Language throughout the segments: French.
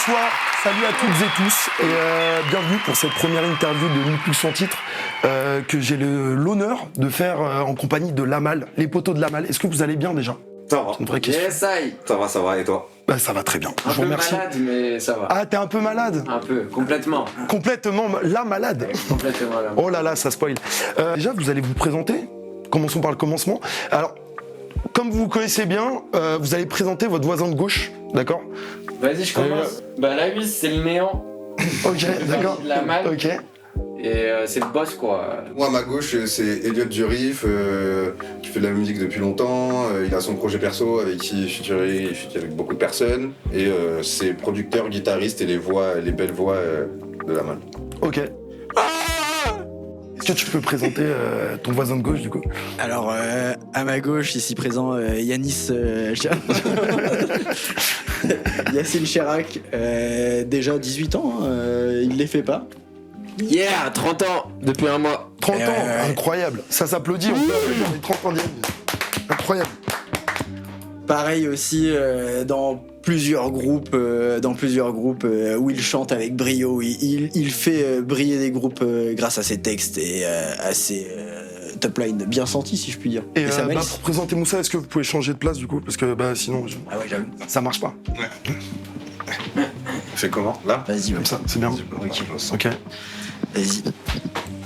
bonsoir, salut à toutes et tous et bienvenue pour cette première interview de Ni Plus Son Titre que j'ai l'honneur de faire en compagnie de Lamal, les poteaux de Lamal. Est-ce que vous allez bien déjà? Ça va. C'est une vraie question. Yes, I. Ça va, et toi? Bah, ça va très bien, Un je vous peu remercie. malade, mais ça va. Ah, t'es un peu malade? Un peu, complètement. Complètement la malade. Complètement là. Oh là là, ça spoil. Déjà, vous allez vous présenter. Commençons par le commencement. Alors, comme vous vous connaissez bien, vous allez présenter votre voisin de gauche, d'accord? Vas-y, je commence. Bah, la 8, c'est le néant. Ok, d'accord. La malle. Ok. Et c'est le boss, quoi. Moi, à ma gauche, c'est Elliot Durif, qui fait de la musique depuis longtemps. Il a son projet perso avec qui il featuring avec beaucoup de personnes. Et c'est producteur, guitariste et les belles voix de la malle. Ok. Est-ce que tu peux présenter ton voisin de gauche, du coup? Alors, à ma gauche, ici présent, Yanis Yassine Chirac, déjà 18 ans, il les fait pas. Yeah, 30 ans, depuis un mois. 30 ans, incroyable. Ça s'applaudit, on peut applaudir les 30 ans d'Yannis. Incroyable. Pareil aussi dans plusieurs groupes où il chante avec brio. Il fait briller des groupes grâce à ses textes et à ses top lines bien sentis, si je puis dire. Et sa malice. pour présenter Moussa, est-ce que vous pouvez changer de place, du coup? Parce que sinon, Ah ouais, j'avoue. ça marche pas. Fait comment? Là? Vas-y, Comme ça, c'est bien. Ok. Vas-y.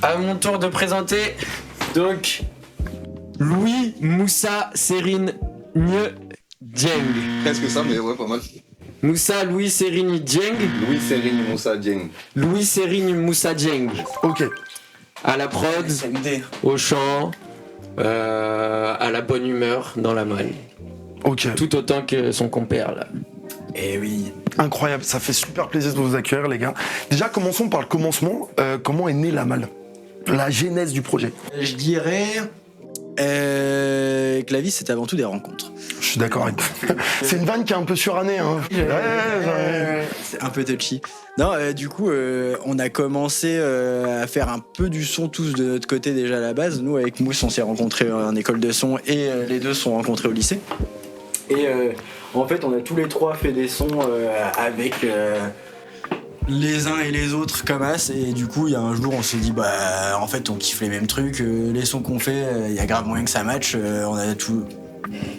À mon tour de présenter, donc, Louis Moussa Serine Nye Dieng. Presque ça, mais ouais, pas mal. Moussa Louis Serine Dieng. Louis Serine Moussa Dieng. Louis Serine Moussa Dieng. Ok. À la prod, au chant, à la bonne humeur, dans la malle. Ok. Tout autant que son compère, là. Eh oui. Incroyable, ça fait super plaisir de vous accueillir, les gars. Déjà, commençons par le commencement. Comment est née la malle? La genèse du projet. Je dirais que la vie, c'est avant tout des rencontres. Je suis d'accord avec toi. C'est une vanne qui est un peu surannée, hein. C'est un peu touchy. Non, du coup, on a commencé à faire un peu du son tous de notre côté déjà à la base. Nous, avec Mousse, on s'est rencontrés en école de son et les deux se sont rencontrés au lycée. Et en fait, on a tous les trois fait des sons avec les uns et les autres comme as. Et du coup, il y a un jour, on s'est dit, bah, en fait, on kiffe les mêmes trucs. Les sons qu'on fait, il y a grave moyen que ça match. On a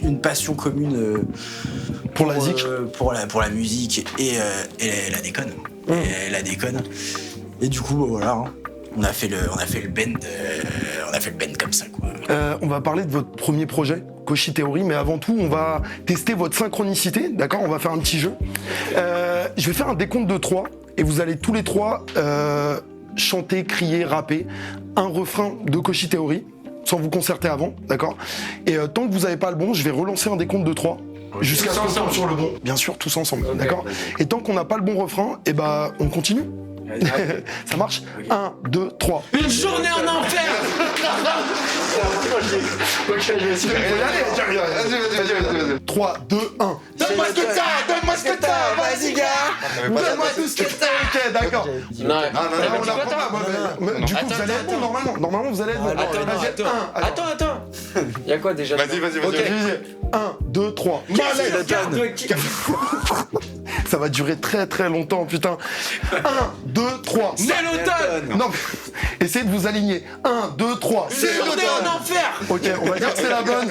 une passion commune Pour la zik. pour la musique et la déconne. Et la déconne. Et du coup, bah, voilà. Hein. On a fait le band comme ça, quoi. On va parler de votre premier projet, Koshi Theory, mais avant tout, on va tester votre synchronicité, d'accord? On va faire un petit jeu. Je vais faire un décompte de 3, et vous allez tous les 3 chanter, crier, rapper un refrain de Koshi Theory, sans vous concerter avant, d'accord? Et tant que vous n'avez pas le bon, je vais relancer un décompte de 3. Jusqu'à ce qu'on tombe sur le bon. Bien sûr, tous ensemble, Okay, d'accord? Et tant qu'on n'a pas le bon refrain, et bah, on continue. Ça marche? 1, 2, 3. Une journée en enfer. Ok, je vais essayer. Vas-y. 3, 2, 1. Donne-moi ce que t'as, vas-y, gars. Donne-moi tout ce que t'as. Ok, d'accord. Non, On l'apprend pas. Du coup, vous allez être bon, normalement. Normalement, vous allez être bon. Attends. Y'a quoi déjà? Vas-y. 1, 2, 3. Ça va durer très très longtemps, putain. 1, 2, 3. C'est l'automne. Non, essayez de vous aligner. 1, 2, 3. C'est journée en enfer. Ok, on va dire que c'est la bonne.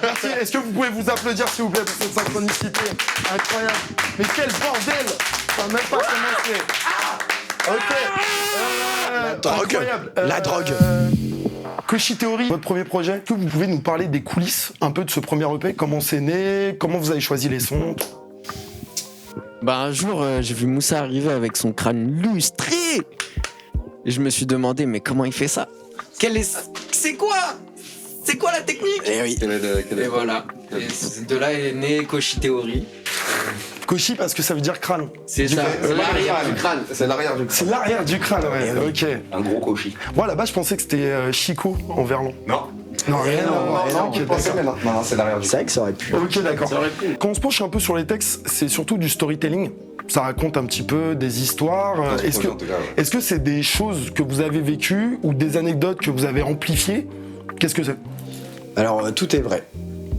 Merci. Est-ce que vous pouvez vous applaudir, s'il vous plaît, pour cette synchronicité incroyable? Mais quel bordel! Ça n'a même pas commencé. Ok. Incroyable. La drogue. Koshi Theory, votre premier projet, est-ce que vous pouvez nous parler des coulisses un peu de ce premier EP? Comment c'est né? Comment vous avez choisi les sons? Bah un jour, j'ai vu Moussa arriver avec son crâne lustré. Et je me suis demandé, mais comment il fait ça? C'est quoi la technique? Eh oui. Et voilà. Et de là est né Koshi Theory. Koshi parce que ça veut dire crâne. C'est ça, l'arrière du crâne. C'est l'arrière du crâne. C'est l'arrière du crâne, ouais. Ok. Un gros cochi. Moi là-bas, je pensais que c'était Chico en verlan. Non. Non, rien à voir. Non, Ok, d'accord. non, c'est l'arrière du C'est vrai que ça aurait pu. Ok, d'accord. Ça aurait pu. Quand on se penche un peu sur les textes, c'est surtout du storytelling. Ça raconte un petit peu des histoires. Est-ce que c'est des choses que vous avez vécues ou des anecdotes que vous avez amplifiées? Qu'est-ce que c'est? Alors, tout est vrai.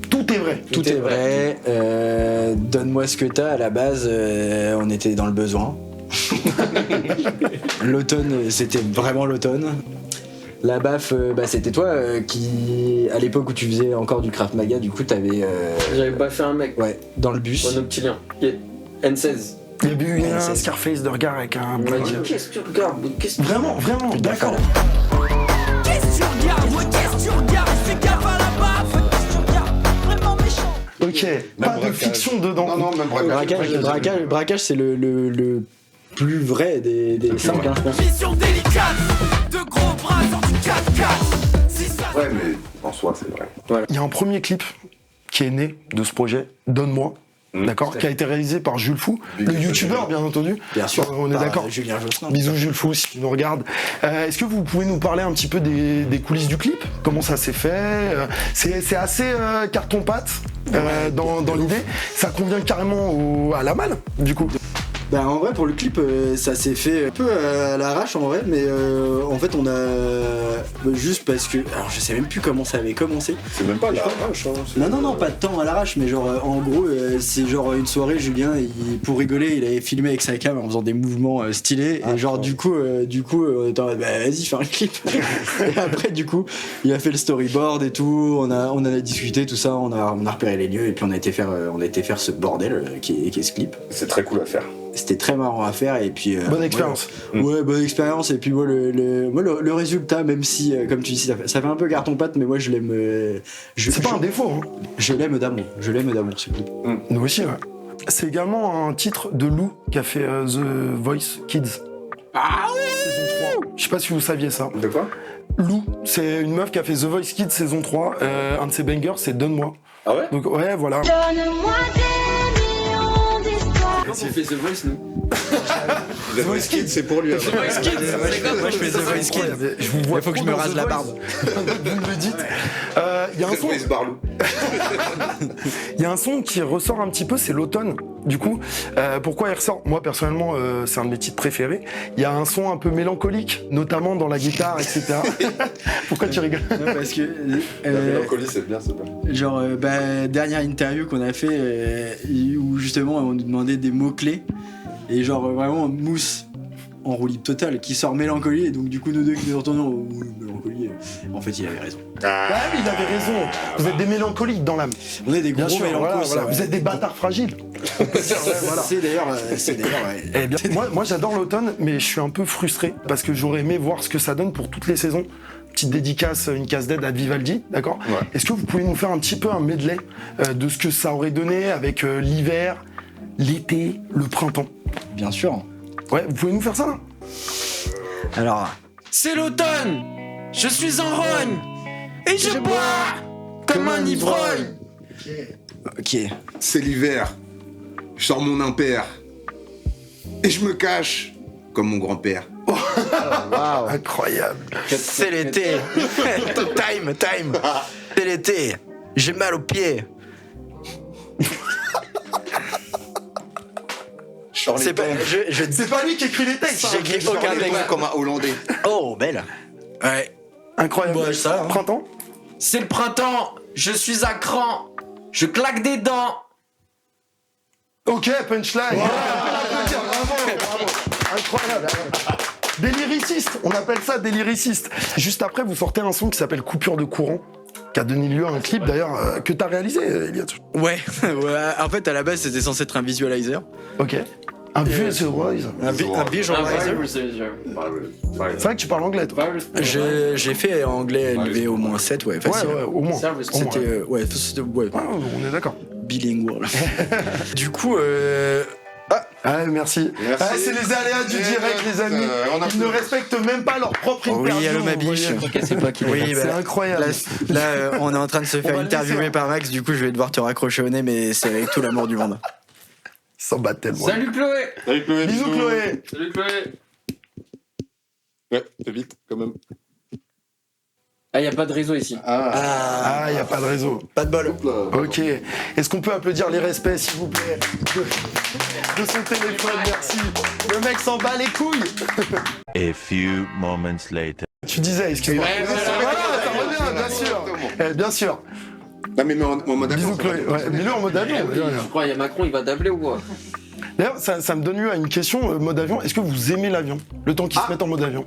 Tout tout est vrai. Tout est vrai. Donne-moi ce que t'as. À la base, on était dans le besoin. L'automne, c'était vraiment l'automne. La baffe, c'était toi qui, à l'époque où tu faisais encore du Krav Maga, du coup, t'avais. J'avais baffé un mec. Ouais, dans le bus. Un optilien. N16. Il y a eu un Scarface de regard avec un On m'a dit, blague. qu'est-ce que tu regardes? Qu'est-ce que tu Vraiment, d'accord. Qu'est-ce que tu regardes? Ouais, qu'est-ce que tu regardes? Fais gaffe à la baffe. Qu'est-ce que tu regardes? Vraiment méchant. Ok, pas de braquage. fiction dedans. Non, même Braquage, c'est le plus vrai des cinq, je pense. Mission délicate. De gros bras sortis 4x4. Si ça. Ouais, mais en soi, c'est vrai. Il y a un premier clip qui est né de ce projet, Donne-moi. D'accord, qui a été réalisé par Jules Fou, le youtubeur bien entendu. Bien sûr. On est Par d'accord. Julien Josselin. Bisous Jules Fou si tu nous regardes. Est-ce que vous pouvez nous parler un petit peu des coulisses du clip? Comment ça s'est fait? C'est assez carton-pâte dans l'idée. Ça convient carrément à la malle du coup. En vrai, pour le clip, ça s'est fait un peu à l'arrache en vrai, mais en fait, on a. Juste parce que. Alors, je sais même plus comment ça avait commencé. C'est même pas la vache, hein. Non, pas de temps à l'arrache, mais genre, en gros, c'est genre une soirée, Julien, pour rigoler, il avait filmé avec sa cam en faisant des mouvements stylés, et genre, du coup, on était en mode, vas-y, fais un clip. Et après, du coup, il a fait le storyboard et tout, on en a discuté, tout ça, on a repéré les lieux, et puis on a été faire ce bordel qui est ce clip. C'est très cool à faire. C'était très marrant à faire et puis Bonne expérience. Ouais, bonne expérience et puis moi le résultat, même si comme tu dis ça fait un peu carton pâte, mais moi je l'aime. C'est pas un défaut. Hein. Je l'aime d'amour ce clip. Nous aussi, ouais. C'est également un titre de Lou qui a fait The Voice Kids. Ah oui, saison 3. Je sais pas si vous saviez ça. De quoi? Lou, c'est une meuf qui a fait The Voice Kids saison 3. Un de ses bangers, c'est Donne-moi. Ah ouais? Donc ouais, voilà. Donne-moi des millions d'histoires. On fait The Voice, nous. The Voice Kids, c'est pour lui. alors. Moi je fais The Voice Kid. Je vous vois Il faut que je trop me dans rase The la Voice. barbe. Vous me le dites. Il y a un The son. Voice Barlou. Il y a un son qui ressort un petit peu, c'est l'automne. Du coup, pourquoi il ressort? Moi, personnellement, c'est un de mes titres préférés. Il y a un son un peu mélancolique, notamment dans la guitare, etc. Pourquoi tu rigoles? Non, parce que La mélancolie, c'est bien, c'est bien. genre dernière interview qu'on a fait où justement on nous demandait des mots clés et genre vraiment Mousse en roue libre totale qui sort mélancolie et donc du coup nous deux qui nous retournons mélancolie en fait il avait raison. Ah oui, il avait raison. Vous êtes des mélancoliques dans l'âme. On est des Bien gros sûr, mélancos, voilà, ça, Vous êtes des bâtards fragiles. Voilà. C'est d'ailleurs ouais. Eh bien, moi j'adore l'automne, mais je suis un peu frustré parce que j'aurais aimé voir ce que ça donne pour toutes les saisons. Petite dédicace, une case d'aide à Vivaldi, d'accord? Ouais. Est-ce que vous pouvez nous faire un petit peu un medley de ce que ça aurait donné avec l'hiver, l'été, le printemps? Bien sûr. Ouais, vous pouvez nous faire ça là? Alors C'est l'automne. Je suis en rogne. Et je bois comme un ivrogne. ok. C'est l'hiver. Je sors mon impair. Et je me cache comme mon grand-père. Incroyable. C'est l'été. time. C'est l'été. J'ai mal aux pieds. C'est pas, C'est pas lui qui écrit les textes. J'ai écrit aucun texte. Comme un Hollandais. Oh, belle. Ouais. Incroyable. Ouais, ça, hein. Printemps? C'est le printemps. Je suis à cran. Je claque des dents. Ok, punchline. Bravo. Incroyable. Des lyricistes, on appelle ça des lyricistes. Juste après, vous sortez un son qui s'appelle Coupure de courant, qui a donné lieu à un clip d'ailleurs que t'as réalisé, Elliot. Ouais. En fait, à la base, c'était censé être un visualizer. Ok. Un visualizer. Un visualizer. C'est vrai que tu parles anglais, toi. J'ai fait anglais élevé au moins 7, ouais, facile. Ouais, au moins. C'était, c'était Ah, on est d'accord. bilingual. Du coup, Ah, merci. Merci. Ah, c'est les aléas du direct, les amis. Ils ne respectent même pas leur propre interview. oui, allô ma biche. C'est pas qui Oui, C'est bah, incroyable. là, on est en train de se On faire va le interviewer laisser, par Max, du coup, je vais devoir te raccrocher au nez, mais c'est avec tout l'amour du monde. Ils s'en battent tellement. Salut Chloé. Salut Chloé. Bisous, Chloé. Salut Chloé. Ouais, fais vite, quand même. Ah, y a pas de réseau ici. Ah, y a pas de réseau. Pas de bol. Hop là. Ok. Est-ce qu'on peut applaudir les respects, s'il vous plaît, de son téléphone, merci. Le mec s'en bat les couilles. A few moments later. Tu disais, excuse-moi. Ouais, ça revient, bien sûr. Bien sûr. Non, mais en mode avion. Bisous Chloé. Ouais, mets-le en mode avion. Je crois, il y a Macron, il va dabler ou quoi? D'ailleurs, ça me donne lieu à une question mode avion. Est-ce que vous aimez l'avion? Le temps qu'il se mette en mode avion.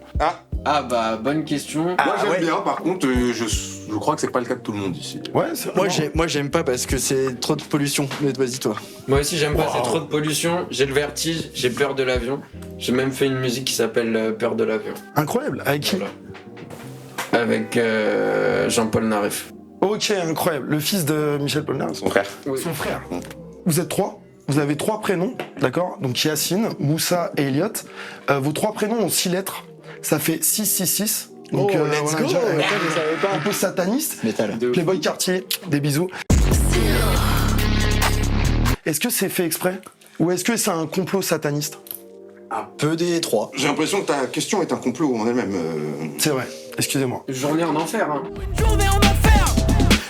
Ah bah, bonne question. Moi, j'aime bien, par contre, je crois que c'est pas le cas de tout le monde ici. Ouais, c'est Moi, j'aime pas parce que c'est trop de pollution. Mais vas-y, toi. Moi aussi, j'aime pas, c'est trop de pollution, j'ai le vertige, j'ai peur de l'avion. J'ai même fait une musique qui s'appelle Peur de l'avion. incroyable. Avec qui? Voilà. Avec Jean-Paul Naref. Ok, incroyable. Le fils de Michel Polnareff. Son frère. Son frère. Vous êtes 3. Vous avez 3 prénoms, d'accord? Donc Yacine, Moussa et Elliot. Vos 3 prénoms ont 6 lettres. Ça fait 666. Donc let's go. déjà, Je savais pas. un peu sataniste. Métal. Playboy Cartier, des bisous. Est-ce que c'est fait exprès? Ou est-ce que c'est un complot sataniste? Un peu des 3. J'ai l'impression que ta question est un complot en elle-même. C'est vrai, excusez-moi. Journée en enfer, hein. Journée en enfer,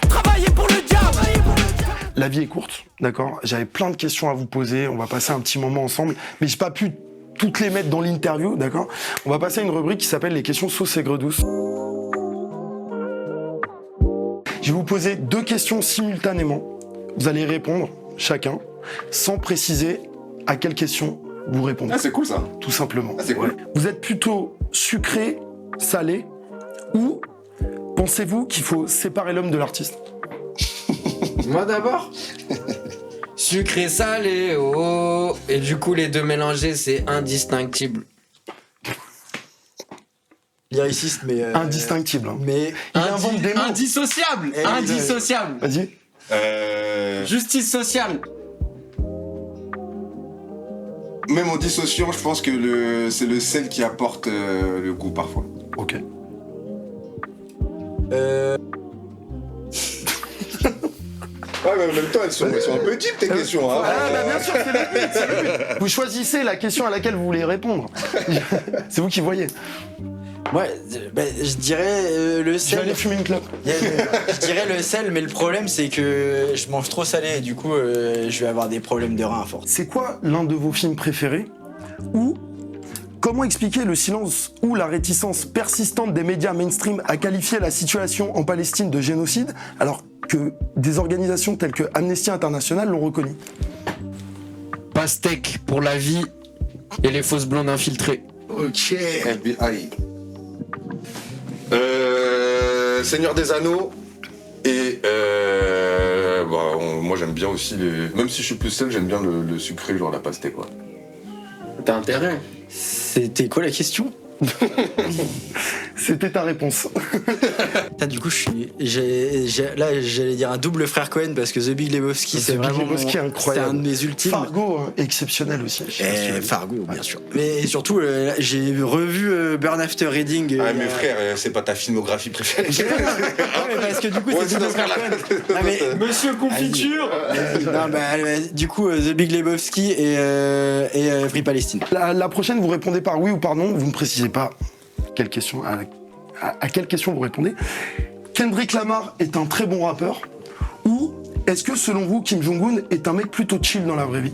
travailler pour le diable. La vie est courte, d'accord? J'avais plein de questions à vous poser, on va passer un petit moment ensemble, mais j'ai pas pu toutes les mettre dans l'interview, d'accord? On va passer à une rubrique qui s'appelle les questions sauce aigre douce. Je vais vous poser 2 questions simultanément. Vous allez répondre chacun, sans préciser à quelle question vous répondez. Ah, c'est cool ça. Tout simplement. Ah, c'est cool. Vous êtes plutôt sucré, salé, ou pensez-vous qu'il faut séparer l'homme de l'artiste? Moi d'abord. Sucré, salé, oh. Et du coup, les deux mélangés, c'est indistinctible. Lyriciste, mais. Indistinctible. Hein. Mais. Il invente des mots. Indissociable. Eh, Indissociable. Vas-y. Justice sociale. Même en dissociant, je pense que c'est le sel qui apporte le goût parfois. Ok. Ouais, mais en même temps, elles sont un peu deep tes questions. Hein. Ah, bah bien sûr, c'est le but, c'est le but. Vous choisissez la question à laquelle vous voulez répondre. C'est vous qui voyez. Ouais, je dirais le Je vais sel. aller fumer une clope. Je dirais le sel, mais le problème c'est que je mange trop salé et du coup je vais avoir des problèmes de rein à force. C'est quoi l'un de vos films préférés? Ou comment expliquer le silence ou la réticence persistante des médias mainstream à qualifier la situation en Palestine de génocide alors que des organisations telles que Amnesty International l'ont reconnu? Pastèque pour la vie et les fausses blondes infiltrées. Ok. FBI. Seigneur des Anneaux et moi j'aime bien aussi les. Même si je suis plus seul, j'aime bien le sucré, genre la pastèque quoi. T'as intérêt. C'était quoi la question? C'était ta réponse. Putain, du coup là j'allais dire un double frère Cohen parce que The Big Lebowski c'est The Big vraiment Lebowski, incroyable. c'est un de mes ultimes. Fargo, hein, exceptionnel aussi. Je sais pas si tu l'as vu. Fargo bien sûr. Mais surtout j'ai revu Burn After Reading. Ah mais frère, c'est pas ta filmographie préférée. Ouais, mais parce que du coup Ouais, c'est c'est double dans ce frère cas-là. Cohen. Non, mais Monsieur Confiture. non, bah, du coup, The Big Lebowski et Free Palestine. La prochaine, vous répondez par oui ou par non. Vous ne précisez pas quelle question, à quelle question vous répondez. Kendrick Lamar est un très bon rappeur. Ou est-ce que, selon vous, Kim Jong-un est un mec plutôt chill dans la vraie vie?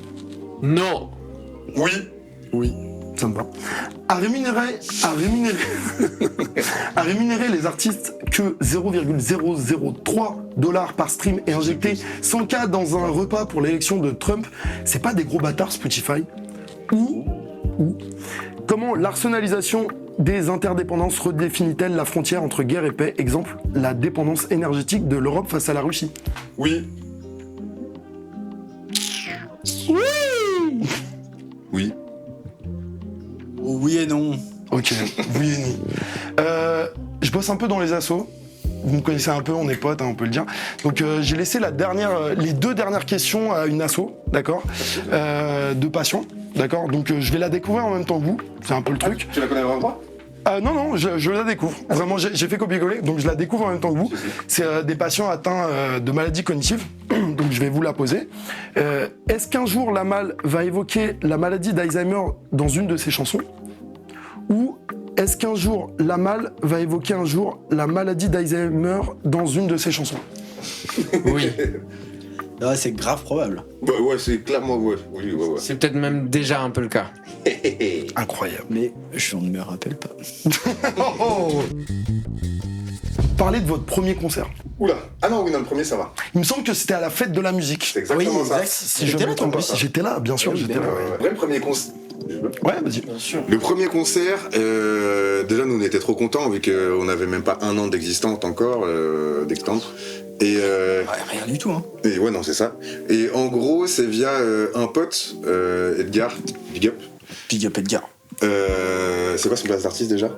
Non. Oui. Oui, ça me va. À rémunérer les artistes que 0,003 $ par stream et injecter 100K dans un repas pour l'élection de Trump, c'est pas des gros bâtards Spotify? Ou comment l'arsenalisation des interdépendances redéfinit-elle la frontière entre guerre et paix? Exemple, la dépendance énergétique de l'Europe face à la Russie. Oui. Oui. Oui et non. Ok, oui et non. Je bosse un peu dans les assos. Vous me connaissez un peu, on est potes, hein, on peut le dire. Donc j'ai laissé les 2 dernières questions à une asso, d'accord, de patients, d'accord. Donc je vais la découvrir en même temps que vous. C'est un peu le truc. Tu la connais vraiment pas? Non, je la découvre. Vraiment, j'ai fait copier-coller, donc je la découvre en même temps que vous. C'est des patients atteints de maladies cognitives, donc je vais vous la poser. Est-ce qu'un jour la Malle va évoquer la maladie d'Alzheimer dans une de ses chansons? Ou est-ce qu'un jour la Malle va évoquer la maladie d'Alzheimer dans une de ses chansons? Oui. Ah, c'est grave probable. Bah ouais, c'est clairement ouais. Oui, ouais. C'est peut-être même déjà un peu le cas. Incroyable. Mais je ne me rappelle pas. Parlez de votre premier concert. Oula. Ah non, oui, non, le premier, ça va. Il me semble que c'était à la fête de la musique. C'est exactement Oui, ça. exact. Si je T'étais me là, trompe toi, pas. J'étais là, bien sûr, Oui, j'étais bien. là. Après, le premier concert. Ouais, vas-y. Bien sûr. Le premier concert, déjà nous on était trop contents vu qu'on n'avait même pas un an d'existence encore, d'existence. Et, Rien du tout, hein. et ouais non c'est ça. Et en gros c'est via un pote, Edgar, Big Up. Big up Edgar. C'est quoi son place d'artiste déjà?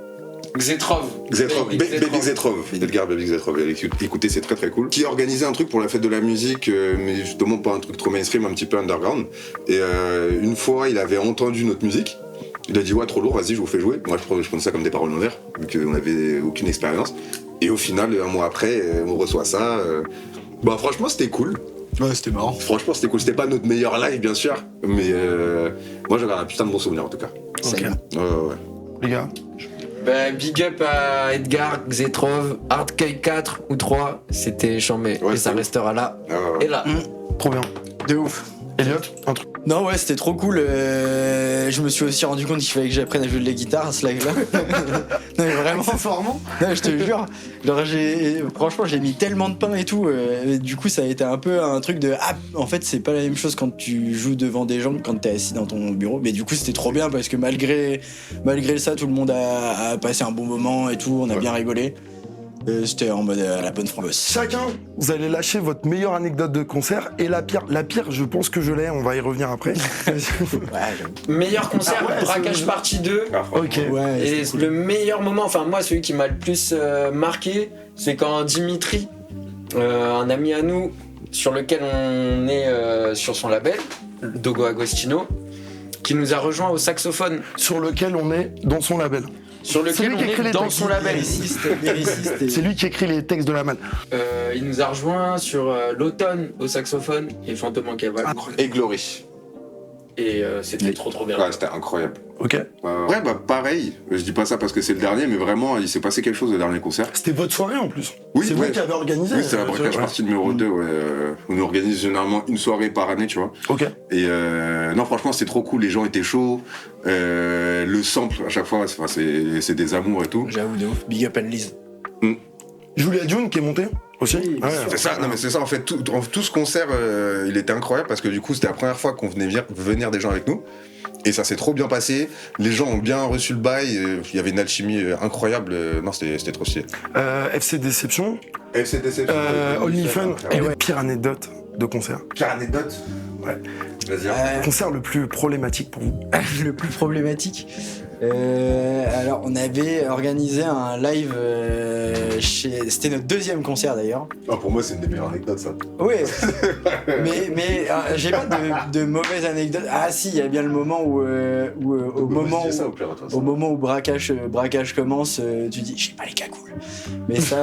Xetrov. Xetrov, Baby Xetrov, Edgar Baby Xetrov, écoutez c'est très très cool. Qui organisait un truc pour la fête de la musique, mais justement pas un truc trop mainstream, un petit peu underground. Et une fois il avait entendu notre musique, il a dit ouais trop lourd, vas-y je vous fais jouer. Moi je prenais ça comme des paroles en l'air, vu qu'on avait aucune expérience. Et au final un mois après on reçoit ça. Bah franchement c'était cool. Ouais, c'était marrant. Franchement c'était cool, c'était pas notre meilleur live bien sûr, mais moi j'avais un putain de bon souvenir en tout cas. Ok. Ouais. Les gars. Bah, big up à Edgar, Xetrov, Hardcake 4 ou 3, c'était chambé. Ouais, et ça c'est restera là. Ouais. Et là. Trop bien. De ouf. Elliot, un truc. Non, ouais, c'était trop cool. Je me suis aussi rendu compte qu'il fallait que j'apprenne à jouer de la guitare à ce live-là. Non, mais vraiment. Accessoirement. Non, je te jure. Genre, franchement, j'ai mis tellement de pain et tout. Et du coup, ça a été un peu un truc de. Ah, en fait, c'est pas la même chose quand tu joues devant des gens que quand t'es assis dans ton bureau. Mais du coup, c'était trop bien parce que malgré ça, tout le monde a passé un bon moment et tout. On a bien rigolé. C'était en mode à la bonne framboise. Chacun, vous allez lâcher votre meilleure anecdote de concert et la pire, je pense que je l'ai, on va y revenir après. Meilleur concert, Ah ouais, Braquage c'est- partie 2. Ok. Ouais, Et c'était cool. le meilleur moment, enfin moi celui qui m'a le plus marqué, c'est quand Dimitri, un ami à nous, sur lequel on est sur son label, Dogo Agostino, qui nous a rejoint au saxophone, Sur lequel on est dans son label. sur C'est lequel lui qui on écrit est les dans textes. son label. Lyriciste et- C'est lui qui écrit les textes de la manne. Il nous a rejoint sur l'automne au saxophone et Fantôme en cavale. Et Glory. Et c'était trop bien. Ouais, c'était incroyable. Ok. Ouais, bah pareil. Je dis pas ça parce que c'est le dernier, mais vraiment, il s'est passé quelque chose au dernier concert. C'était votre soirée en plus. Oui, c'est ouais. vous qui avez organisé. Oui, c'est la braquage Ouais. partie numéro 2, ouais. On organise généralement une soirée par année, tu vois. Ok. Et non, franchement, c'était trop cool. Les gens étaient chauds. Le sample, à chaque fois, c'est des amours et tout. J'avoue, de ouf. Big up and Lise. Julia June qui est montée aussi. Oui, Ouais. C'est ça, non mais c'est ça en fait, tout ce concert il était incroyable parce que du coup c'était la première fois qu'on venait venir des gens avec nous et ça s'est trop bien passé, les gens ont bien reçu le bail, il y avait une alchimie incroyable, non c'était trop stylé. FC Déception. FC Deception, Only Fun. Et Et pire anecdote de concert. pire anecdote. Ouais. Vas-y. Concert le plus problématique pour vous. Le plus problématique. Alors, on avait organisé un live c'était notre deuxième concert d'ailleurs. Pour moi c'est une des meilleures anecdotes ça. Oui, mais j'ai pas de mauvaise anecdote. Ah si, il y a bien le moment où au moment où braquage commence, tu dis j'ai pas les cagoules. Mais ça,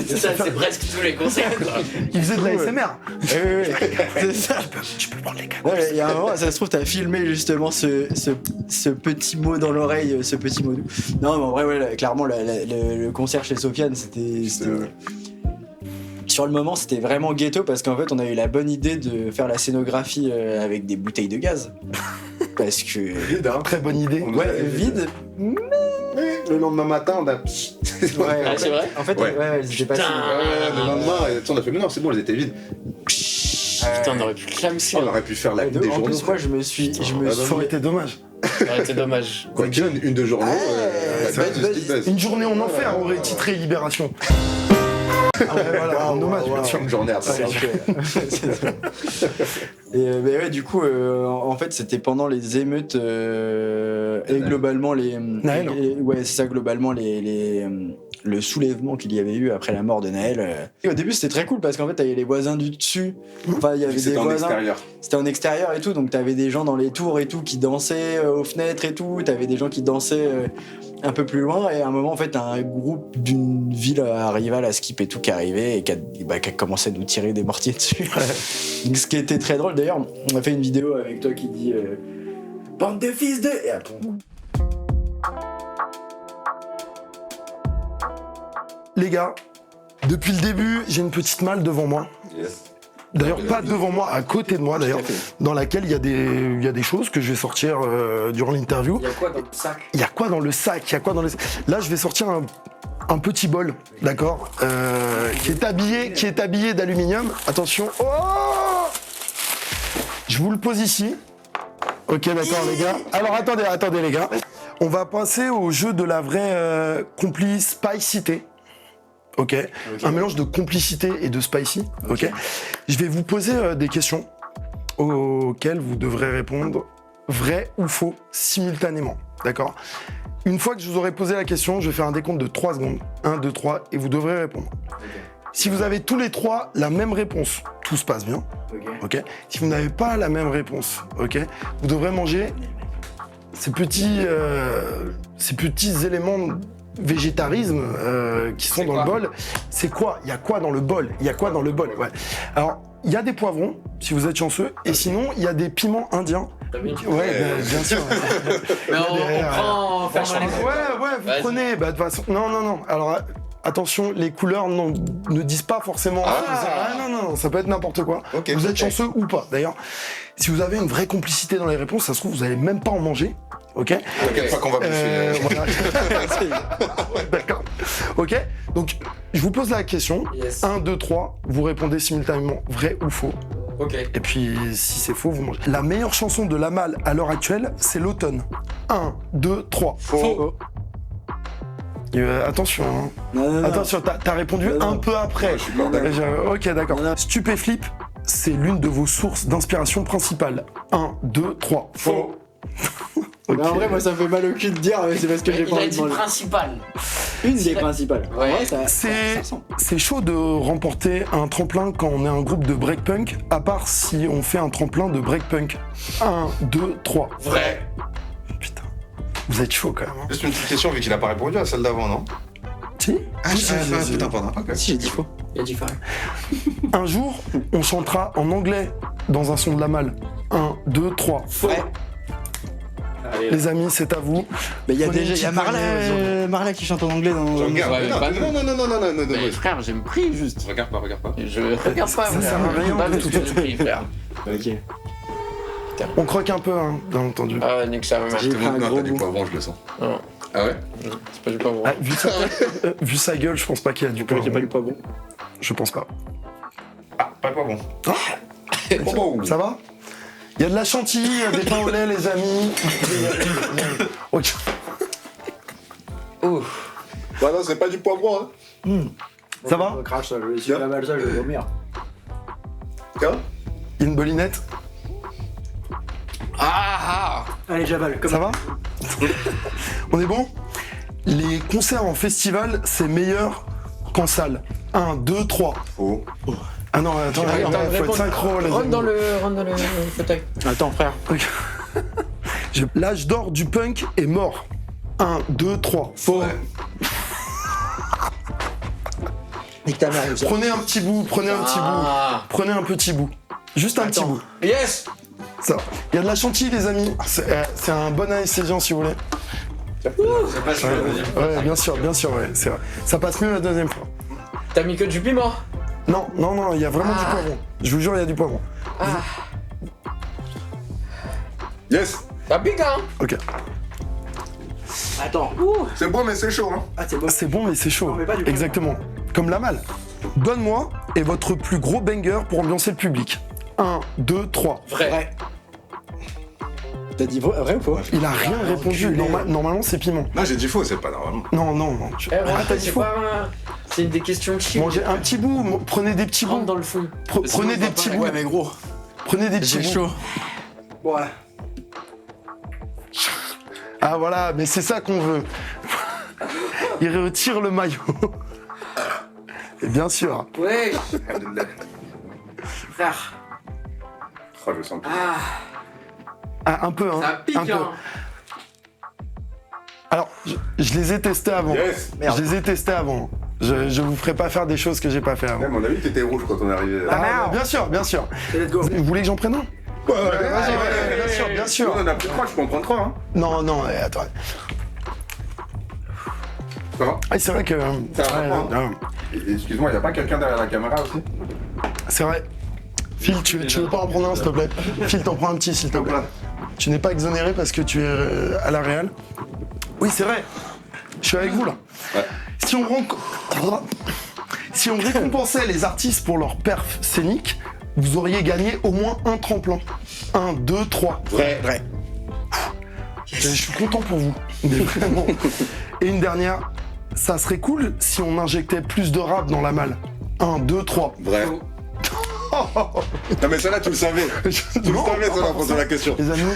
C'est presque tous les concerts quoi. Il faisait de la SMR. oui, c'est ça. Tu peux prendre les gars. Ouais, il y a un moment, ça se trouve, t'as filmé justement ce petit mot dans l'oreille, ce petit mot doux. Non, mais en vrai, ouais, clairement, le concert chez Sofiane, c'était. Sur le moment, c'était vraiment ghetto parce qu'en fait, on a eu la bonne idée de faire la scénographie avec des bouteilles de gaz. Parce que. Très bonne idée. Ouais, vide. Le lendemain matin on a... Ouais, Ah, c'est vrai en fait, Ouais. elles étaient pas. Putain. le lendemain on a fait mais non c'est bon elles étaient vides. Putain, on aurait pu clamser. On aurait pu faire la une des En journaux. plus, moi, je me suis. Ça aurait été dommage. C'est dommage. Quoi qu'il y ait une de journaux, Ouais, ça buzz, du speed buzz. Une journée en enfer aurait titré Libération. Ah ouais, voilà, en hommage, bien sûr. Une journée après. Et mais ouais, du coup, en fait, c'était pendant les émeutes et globalement Naël. ouais, c'est ça, globalement le soulèvement qu'il y avait eu après la mort de Naël. Et au début, c'était très cool parce qu'en fait, t'avais les voisins du dessus. Enfin, il y avait des C'était en voisins. extérieur. C'était en extérieur et tout, donc t'avais des gens dans les tours et tout qui dansaient aux fenêtres et tout. T'avais des gens qui dansaient un peu plus loin. Et à un moment, en fait, un groupe d'une ville arriva, la skip et tout, qui arrivait et qui a commencé à nous tirer des mortiers dessus. Donc, ce qui était très drôle, d'ailleurs, on a fait une vidéo avec toi qui dit bande de fils de. Et après, Les gars, depuis le début, j'ai une petite malle devant moi. Yes. D'ailleurs, pas devant moi, à côté de moi d'ailleurs, dans laquelle il y a des choses que je vais sortir durant l'interview. Il y a quoi dans le sac? Il y a quoi dans le sac? Il y a quoi dans le... Là, je vais sortir un petit bol, d'accord, qui est habillé d'aluminium. Attention. Oh, je vous le pose ici. Ok, d'accord, les gars. Alors, attendez, les gars. On va passer au jeu de la vraie complicité. Ok. Un mélange de complicité et de spicy. Ok. Je vais vous poser des questions auxquelles vous devrez répondre vrai ou faux simultanément. D'accord. Une fois que je vous aurai posé la question, je vais faire un décompte de 3 secondes. 1, 2, 3, et vous devrez répondre. Si vous avez tous les trois la même réponse, tout se passe bien. Ok. Si vous n'avez pas la même réponse, ok, vous devrez manger ces petits éléments de végétarisme qui sont dans le bol. C'est quoi? Il y a quoi dans le bol? Ouais. Alors, il y a des poivrons, si vous êtes chanceux, et sinon, il y a des piments indiens. Ouais, bien sûr. Mais on prend... Ouais, vous prenez. Bah, de toute façon, non. Alors, attention, les couleurs ne disent pas forcément. Non, ça peut être n'importe quoi. Okay, vous êtes chanceux ou pas. D'ailleurs, si vous avez une vraie complicité dans les réponses, ça se trouve, vous n'allez même pas en manger. Ok. T'inquiète pas qu'on va bouffer. Voilà. Ouais, d'accord. Ok. Donc, je vous pose la question. Yes. 1, 2, 3. Vous répondez simultanément vrai ou faux. Ok. Et puis, si c'est faux, vous mangez. La meilleure chanson de Lamal à l'heure actuelle, c'est l'automne. 1, 2, 3. Faux. Attention, hein. Non. Attention, t'as répondu Non. un peu après. Je suis pas d'accord. Ok, d'accord. Non. Stupéflip, c'est l'une de vos sources d'inspiration principales. 1, 2, 3. Faux. Ok. Mais en vrai, moi, ça me fait mal au cul de dire, mais c'est parce que j'ai pas Il a envie de dit manger. principal. Une des principales. Ouais. En vrai, ça ressemble. C'est chaud de remporter un tremplin quand on est un groupe de breakpunk, à part si on fait un tremplin de breakpunk. 1, 2, 3. Vrai. Putain, vous êtes chaud quand même. Hein. Juste une petite question, vu qu'il a pas répondu à celle d'avant, non? Si. Putain, pardon. Ok. Si, j'ai dit faux. Il a dit vrai. Un jour, on chantera en anglais dans un son de Lamal. 1, 2, 3. Ouais. Les amis, c'est à vous. Mais il y a Prenez déjà une petite Marla, poignée, Marla qui chante en anglais dans. Je regarde. Ouais, pas Non. Mais frère, j'ai me pris juste. Regarde pas. Je regarde pas, Ça sert à rien, Pas de parce toute que j'ai pris, frère. Ok. On croque un peu, hein, bien entendu. Ah, nique sa mère. J'ai pris un Non, gros t'as du bout. poivron, je le sens. Non. Ah ouais? C'est pas du poivron. Ah, vu sa gueule, je pense pas qu'il y a du poivron. J'ai pas eu pas bon. Je pense pas. Ah, pas poivron. Ah. Ça va? Il y a de la chantilly, il y a des pains au lait, les amis. Ok. Bah non, c'est pas du poivron, hein. Ça va? Crash, ça, si je mal ça, je vais vomir. Il y a une bolinette? Allez, j'avale. Ça va? On est bon? Les concerts en festival, c'est meilleur qu'en salle. 1, 2, 3. Faux. Ah non, attends, faut être synchro, les Rentre amis. dans le fauteuil. Attends, frère. L'âge d'or du punk est mort. 1, 2, 3. Faux. Nique ta mère, ça. Prenez un petit bout, prenez un petit bout. Juste un petit bout. Yes. Ça. Il y a de la chantilly, les amis. C'est un bon anesthésiant, si vous voulez. Ouais, bien sûr, ouais, c'est vrai. Ça passe mieux la deuxième fois. T'as mis que du piment. Non, il y a vraiment du poivron. Je vous jure, il y a du poivron. Yes. Ça pique, hein. Ok. Attends. C'est bon, mais c'est chaud, hein. Ah, c'est bon. C'est bon, mais c'est chaud. Non, mais pas du poivron. Exactement. Comme la malle. Donne-moi est votre plus gros banger pour ambiancer le public. 1, 2, 3. Vrai. T'as dit vrai ou faux? Il a rien répondu. Normalement, c'est piment. Non, j'ai dit faux, c'est pas normalement. Non. Eh, Ah, t'as dit c'est faux. pas... C'est des questions chill. Mangez un petit bout. Prenez des petits Rentre bouts. dans le fond. Prenez des petits bouts. Ouais, mais gros. Prenez des petits J'ai bouts. chaud. Ouais. Ah voilà, mais c'est ça qu'on veut. Il retire le maillot. Et bien sûr. Ouais. Alhamdoulilah. Frère. Oh, je le sens plus. Ah, un peu, hein. Ça pique, un peu. hein. Alors, je les ai testés avant. Yes. Je les ai testés avant. Je vous ferai pas faire des choses que j'ai pas fait avant. Même on a vu que t'étais rouge quand on est arrivé. Ah, bien sûr. Let's go. Vous voulez que j'en prenne un? Ouais, bien sûr. Nous, on en a plus de 3, je peux en prendre 3, hein. Non, attends. Ça va? Ah, c'est vrai que... Ça va ouais, prendre. non, Excuse-moi, y'a pas quelqu'un derrière la caméra aussi? c'est vrai. Phil, tu veux pas en prendre un, s'il te plaît? Phil, t'en prends un petit, s'il te plaît. Tu n'es pas exonéré parce que tu es à la Real. Oui, c'est vrai. Je suis avec vous, là. Ouais. Si si on récompensait les artistes pour leur perf scénique, vous auriez gagné au moins un tremplin. 1, 2, 3. Vrai. Je suis content pour vous. Mais vraiment. Et une dernière, ça serait cool si on injectait plus de rap dans la malle. 1, 2, 3. Vrai. Non mais ça là tu le savais. Tu le savais ça en posant la question. Les amis,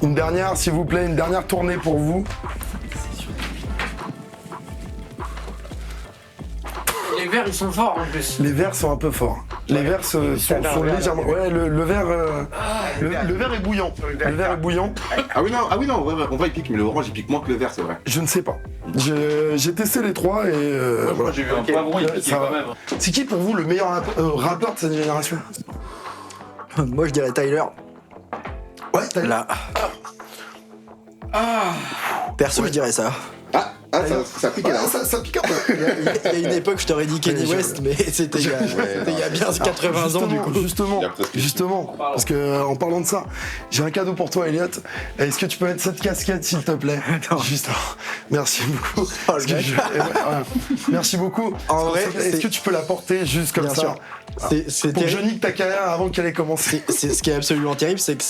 une dernière, s'il vous plaît, une dernière tournée pour vous. Les verres, ils sont forts en plus. Les verres sont un peu forts. Les verres sont légèrement. Ouais, le verre. Le verre est bouillant. Le verre est bouillant. Ah oui non, ouais, on va il pique, mais le orange il pique moins que le vert, c'est vrai. Je ne sais pas. J'ai testé les trois et. Voilà. J'ai vu un poivron, il Ça va. quand même. C'est qui pour vous le meilleur rappeur de cette génération? Moi, je dirais Tyler. Ouais, t'as Là. Perso, je dirais ça. Ça pique là. Ça pique un peu. Il y a une époque, je t'aurais dit Kanye Ouais, West, mais c'était il y a bien 80 ans du coup. Justement, parce que en parlant de ça, j'ai un cadeau pour toi, Elliot. Est-ce que tu peux mettre cette casquette, s'il te plaît? Juste. Merci beaucoup. Parce que merci beaucoup. En vrai, est-ce que tu peux la porter juste comme Bien ça? sûr. C'est Pour que je terrible. nique ta carrière avant qu'elle ait commencé. C'est ce qui est absolument terrible, c'est que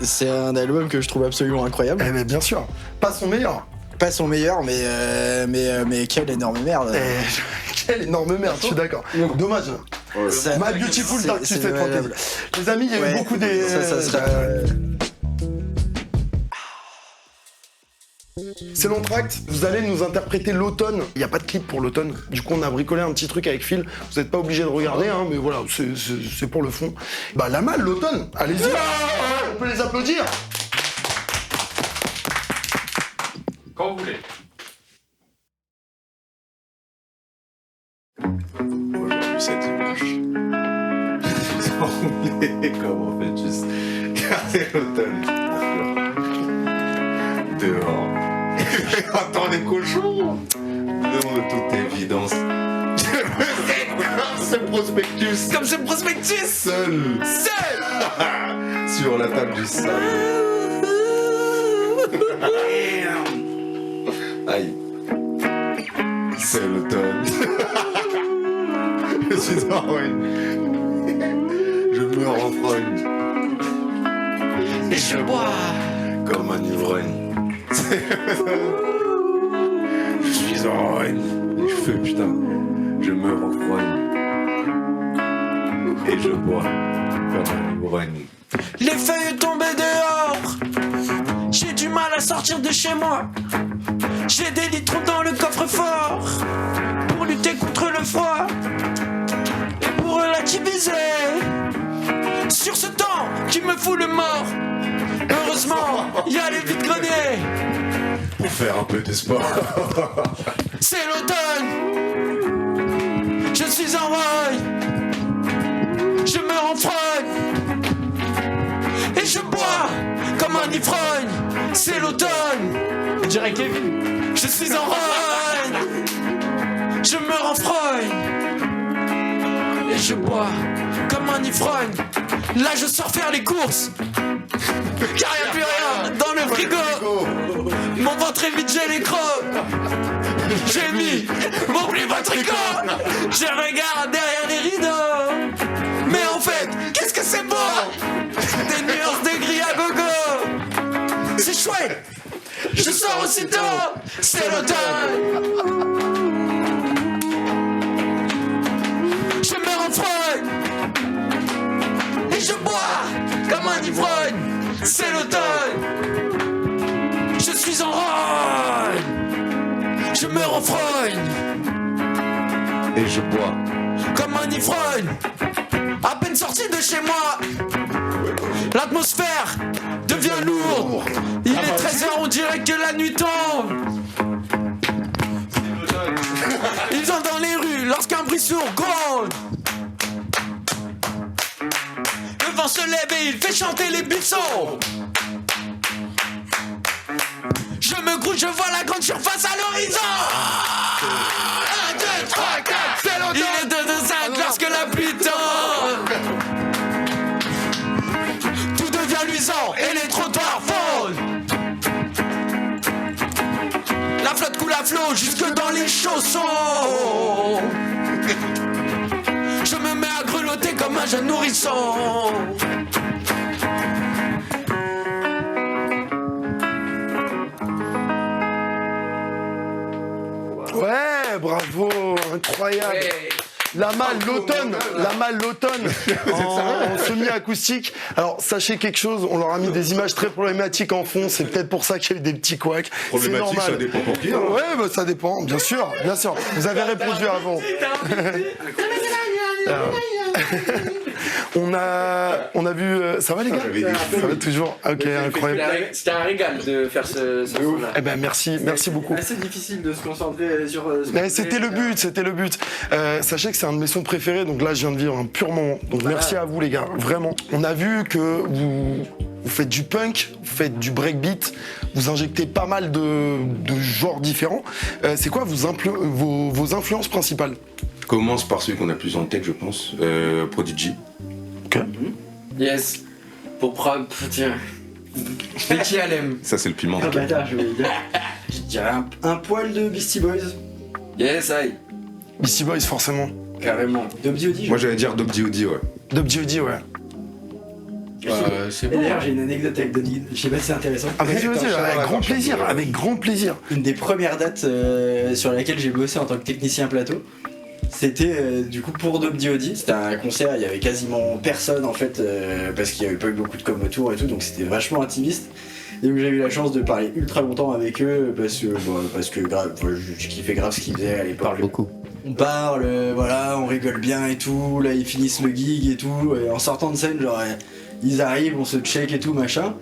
c'est un album que je trouve absolument incroyable. Eh ben bien sûr, pas son meilleur. Pas son meilleur, mais quelle énorme merde. Quelle énorme merde, je suis d'accord. Dommage. Ça- My Beautiful c'est- Dark c'est Twisted Fantasy. valable. Les amis, il y a eu Ouais, beaucoup des. ça sera. C'est l'entracte, vous allez nous interpréter l'automne. Il n'y a pas de clip pour l'automne. Du coup, on a bricolé un petit truc avec Phil. Vous n'êtes pas obligé de regarder, hein, mais voilà, c'est pour le fond. Bah, la malle, l'automne, allez-y. On peut les applaudir. Quand vous voulez. Aujourd'hui, c'est dimanche. Comme on fait juste garder l'automne. Dehors. Attends les cochons. De toute évidence. Ce prospectus. Comme ce prospectus. Seul. Sur la table du salon. Aïe. C'est l'automne. Je suis en ruine. Je me renfrogne. Et je bois. Comme un ivrogne. Je suis en ruine. Et je fais putain. Je me renfrogne. Et je bois comme un ivrogne. Les feuilles tombées dehors. J'ai du mal à sortir de chez moi. J'ai des litrons dans le coffre-fort pour lutter contre le froid et pour relativiser sur ce temps qui me fout le mort. Heureusement, il y a les vides-greniers. Pour faire un peu de sport. C'est l'automne. Je suis en rogne. Je me renfrogne. Et je bois comme un ivrogne. C'est l'automne. Je dirais Kevin. Je suis en rogne. Je me renfrogne. Et je bois comme un ivrogne. Là je sors faire les courses. Car y a plus rien dans le frigo. Mon ventre est vide, j'ai les crocs. J'ai mis mon plus beau tricot. Je regarde derrière les rideaux. Mais en fait, qu'est-ce que c'est beau. Des nuances de gris à gogo. C'est chouette. Je sors aussitôt. C'est l'automne. Je me renfrogne. Et je bois comme un ivrogne. C'est l'automne. Je suis en rogne. Je me renfrogne. Et je bois. Comme un ivrogne. À peine sorti de chez moi, l'atmosphère devient lourde. Il est 13h, on dirait que la nuit tombe. Ils entrent dans les rues lorsqu'un bruit sourd gronde. Le vent se lève et il fait chanter les buissons. Je me grouille, je vois la grande surface à l'horizon. 1, 2, 3, 4, c'est l'automne. Il est 2, 2, 5 lorsque la pluie tombe. Tout devient luisant et les trottoirs fondent. La flotte coule la flow jusque dans les chaussons. Je me mets à grelotter comme un jeune nourrisson. Ouais, bravo, incroyable. La malle, l'automne en semi-acoustique. Alors, sachez quelque chose, on leur a mis des images très problématiques en fond, c'est peut-être pour ça qu'il y a eu des petits couacs. C'est Problématique, normal. ça dépend pour qui. Hein. Ouais, bah, ça dépend, bien sûr. Vous avez répondu avant. On a vu. Ça va les gars? J'avais des Ça va toujours. Ok, incroyable. C'était un régal de faire ce son-là. Eh ben merci beaucoup. Assez difficile de se concentrer sur. Mais c'était le but. Sachez que c'est un de mes sons préférés, donc là je viens de vivre un pur moment. Donc merci à vous les gars, vraiment. On a vu que vous faites du punk, vous faites du breakbeat, vous injectez pas mal de genres différents. C'est quoi vos influences principales? Commence par celui qu'on a plus en tête, je pense. Prodigy. Ok. Yes. Pour prendre. Tiens. Becky Alem. Ça, c'est le piment. Ah bah attends, je dirais un poil de Beastie Boys. Yes, aïe. Beastie Boys forcément. Carrément. Dob D.O.D. Moi, j'allais dire Dob D.O.D. ouais. Dob D.O.D. ouais. C'est Et d'ailleurs, j'ai une anecdote avec Dob D.O.D. Je sais pas si c'est intéressant. Ah vas-y, avec grand plaisir. Une des premières dates sur laquelle j'ai bossé en tant que technicien plateau, c'était du coup pour Dob D.O.D. C'était un concert, il y avait quasiment personne en fait, parce qu'il y avait pas eu beaucoup de com autour et tout, donc c'était vachement intimiste. Et donc j'ai eu la chance de parler ultra longtemps avec eux parce que grave, je kiffais grave ce qu'ils faisaient à l'époque. beaucoup. On parle, voilà, on rigole bien et tout, là ils finissent le gig et tout, et en sortant de scène, genre ils arrivent, on se check et tout, machin.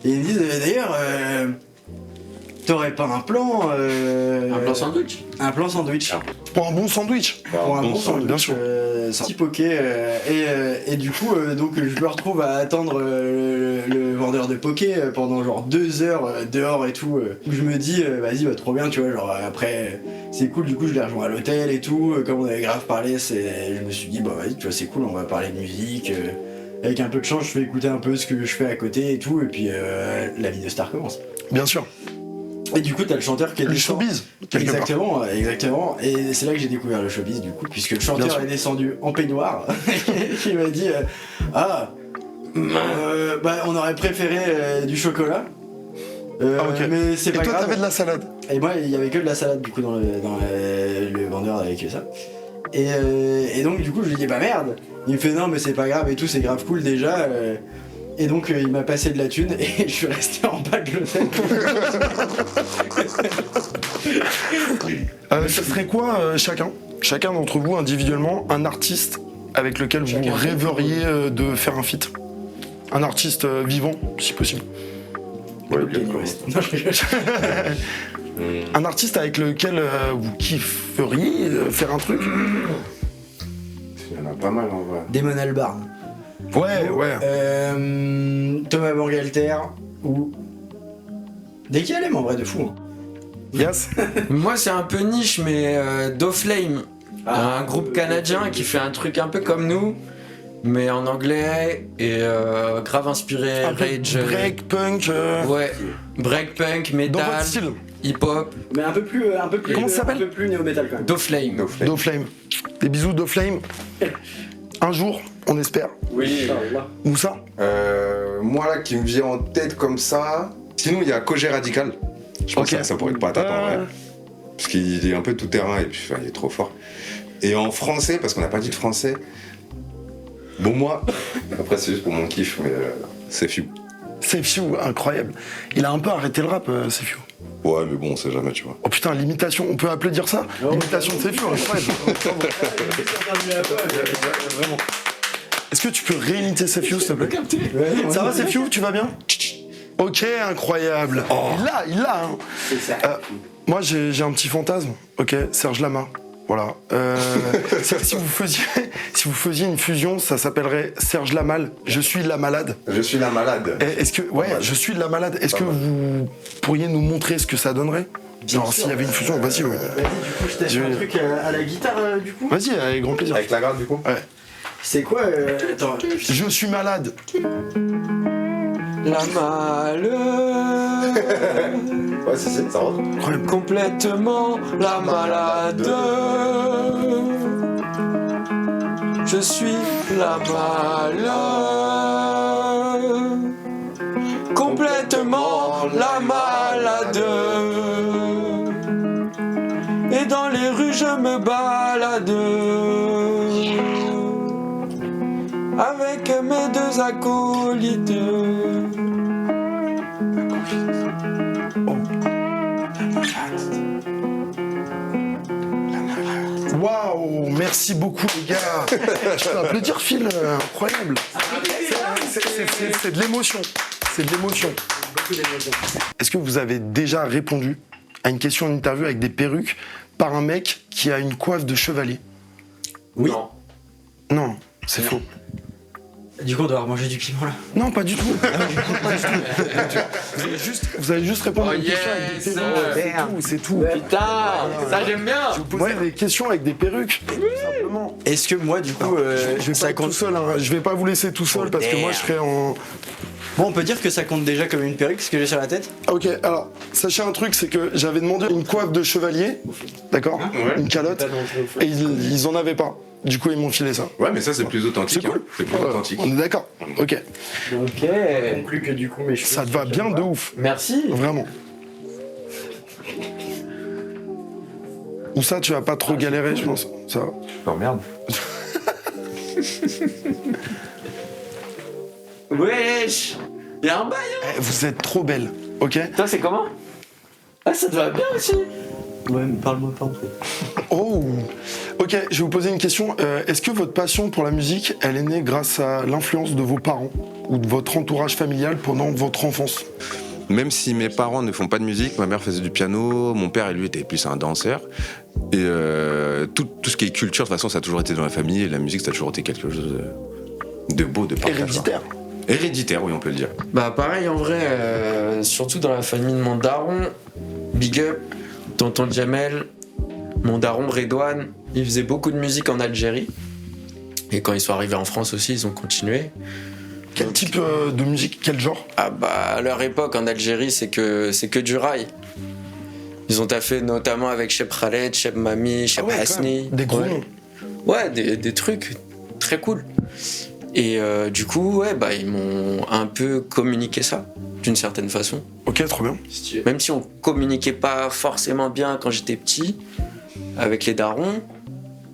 Et ils me disent d'ailleurs, t'aurais pas un plan Un plan sandwich. Un plan sandwich. Pour un bon sandwich. Pour un bon sandwich, bien sûr. sorti poké, et du coup, donc je me retrouve à attendre le vendeur de poké pendant genre 2 heures dehors et tout. Où je me dis, vas-y, bah, trop bien, tu vois, genre après, c'est cool, du coup, je les rejoins à l'hôtel et tout. Comme on avait grave parlé, je me suis dit, bah vas-y, tu vois, c'est cool, on va parler de musique. Avec un peu de chance, je fais écouter un peu ce que je fais à côté et tout, et puis la vie de star commence. Bien sûr. Et du coup, t'as le chanteur qui est Le descendu. showbiz, quelque part. Exactement. Et c'est là que j'ai découvert le showbiz, du coup, puisque le Bien chanteur sûr. est descendu en peignoir. Il m'a dit on aurait préféré du chocolat. Ah, ok. Mais c'est Et pas toi, grave. t'avais de la salade. Et moi, il y avait que de la salade, du coup, dans le vendeur avec ça. Et donc, du coup, je lui dis, bah merde. Il me fait, non, mais c'est pas grave et tout, c'est grave cool déjà. Et donc il m'a passé de la thune et je suis resté en bas de l'hôtel. Ce serait quoi chacun d'entre vous individuellement, un artiste avec lequel vous rêveriez de faire un feat? Un artiste vivant, si possible. Ouais, Kanye West. Non, je rigole. Un artiste avec lequel vous kifferiez faire un truc? Il y en a pas mal en vrai. Damon Albarn. Ouais. Thomas Bangalter ou Dès qu'il aime en vrai de fou. Yes. Moi, c'est un peu niche, mais DoFlame, un groupe canadien qui fait un truc un peu comme nous, mais en anglais et grave inspiré Un peu rage. break, punk. Ouais, breakpunk, Dans metal, votre style. hip-hop, Mais un peu plus Comment ça s'appelle un peu plus néo-metal quand même. DoFlame. DoFlame. Des bisous DoFlame. Un jour, on espère. Oui. Où ça? Moi là qui me vient en tête comme ça. Sinon il y a Kojé Radical. Je pense Ok. que ça pourrait être patate en vrai. Parce qu'il est un peu tout terrain et puis enfin, il est trop fort. Et en français, parce qu'on n'a pas dit de français. Bon moi, après c'est juste pour mon kiff, mais c'est Few. Sefiu, incroyable. Il a un peu arrêté le rap, Sefiu. Ouais mais bon on sait jamais tu vois. Oh putain, l'imitation, on peut applaudir ça? L'imitation de Sefiu, incroyable. Vraiment. Est-ce que tu peux réimiter Sefiu, s'il te plaît? Ça va, Sefiu? Tu vas bien? Ok, incroyable. Il l'a, hein. Moi, j'ai un petit fantasme. Ok, Serge Lama. Voilà. Si vous faisiez une fusion, ça s'appellerait Serge Lamal. Je suis la malade. Je suis la malade. Est-ce que je suis la malade. Est-ce que vous pourriez nous montrer ce que ça donnerait? Genre s'il y avait une fusion, vas-y. Ouais. Vas-y, du coup, je teste un truc à la guitare, du coup. Vas-y, avec grand plaisir. Avec la garde du coup. Ouais. C'est quoi Attends. Je suis malade. La malle. Ouais, si, ça rentre. Complètement la malade. Je suis la malade. Complètement la malade. Et dans les rues je me balade. Avec mes deux acolytes. Waouh, merci beaucoup les gars. Je peux applaudir Phil, incroyable. C'est de l'émotion. C'est de l'émotion. Est-ce que vous avez déjà répondu à une question d'interview avec des perruques par un mec qui a une coiffe de chevalier? Oui. Non, c'est faux. Du coup, on doit manger du piment là. Non, pas du tout. Vous allez juste répondre à une question avec des perruques. C'est tout. Putain, ça j'aime bien. Je vous posez des questions avec des perruques, tout simplement. Est-ce que moi, du coup, Je vais ça pas compte tout seul, hein. Je vais pas vous laisser tout seul parce que moi je serai en. Bon, on peut dire que ça compte déjà comme une perruque, ce que j'ai sur la tête. Ok, alors, sachez un truc, c'est que j'avais demandé une coiffe de chevalier, d'accord, une calotte, et ils en avaient pas. Du coup, ils m'ont filé ça. Ouais, mais ça, c'est plus authentique. C'est cool. Hein. C'est plus authentique. On est d'accord. Ok. Ok. Plus que du coup, mes cheveux. Ça te va bien de ouf. Merci. Vraiment. Ou ça, tu vas pas trop galérer, je pense. Ça va. Oh merde. Wesh. Y'a un bail, hein. Eh, vous êtes trop belle, ok? Toi, c'est comment? Ah, ça te va bien aussi. Ouais, mais parle-moi pas. Oh. Ok, je vais vous poser une question. Est-ce que votre passion pour la musique, elle est née grâce à l'influence de vos parents ou de votre entourage familial pendant votre enfance? Même si mes parents ne font pas de musique, ma mère faisait du piano, mon père, lui, était plus un danseur. Et tout ce qui est culture, de toute façon, ça a toujours été dans la famille. Et la musique, ça a toujours été quelque chose de beau, de partage. Héréditaire. Héréditaire, oui, on peut le dire. Bah, pareil, en vrai, surtout dans la famille de mon daron, Big Up, tonton Jamel, mon daron Redouane, ils faisaient beaucoup de musique en Algérie. Et quand ils sont arrivés en France aussi, ils ont continué. Quel type de musique? Quel genre? Ah bah, à leur époque, en Algérie, c'est que du rail. Ils ont taffé notamment avec Cheb Khaled, Cheb Mami, Cheb Ah ouais, Hasni. des gros Ouais. noms. Ouais, des trucs très cool. Et du coup, ouais, bah, ils m'ont un peu communiqué ça, d'une certaine façon. Ok, trop bien. Même si on communiquait pas forcément bien quand j'étais petit, avec les darons,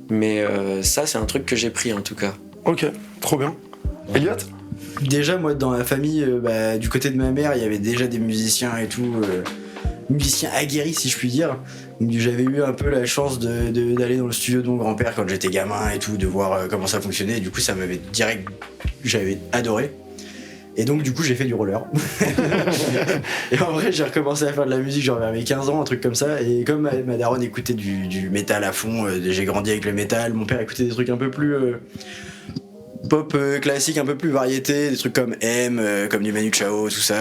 mais ça, c'est un truc que j'ai pris en tout cas. Ok, trop bien. Elliot? Déjà, moi, dans la famille, du côté de ma mère, il y avait déjà des musiciens et tout, musiciens aguerris, si je puis dire. Donc, j'avais eu un peu la chance d'aller dans le studio de mon grand-père quand j'étais gamin et tout, de voir comment ça fonctionnait. Et du coup, ça m'avait direct, j'avais adoré. Et donc, du coup, j'ai fait du roller. Et en vrai, j'ai recommencé à faire de la musique, genre vers mes 15 ans, un truc comme ça. Et comme ma daronne écoutait du métal à fond, j'ai grandi avec le métal. Mon père écoutait des trucs un peu plus pop classique, un peu plus variété, des trucs comme M, comme du Manu Chao, tout ça.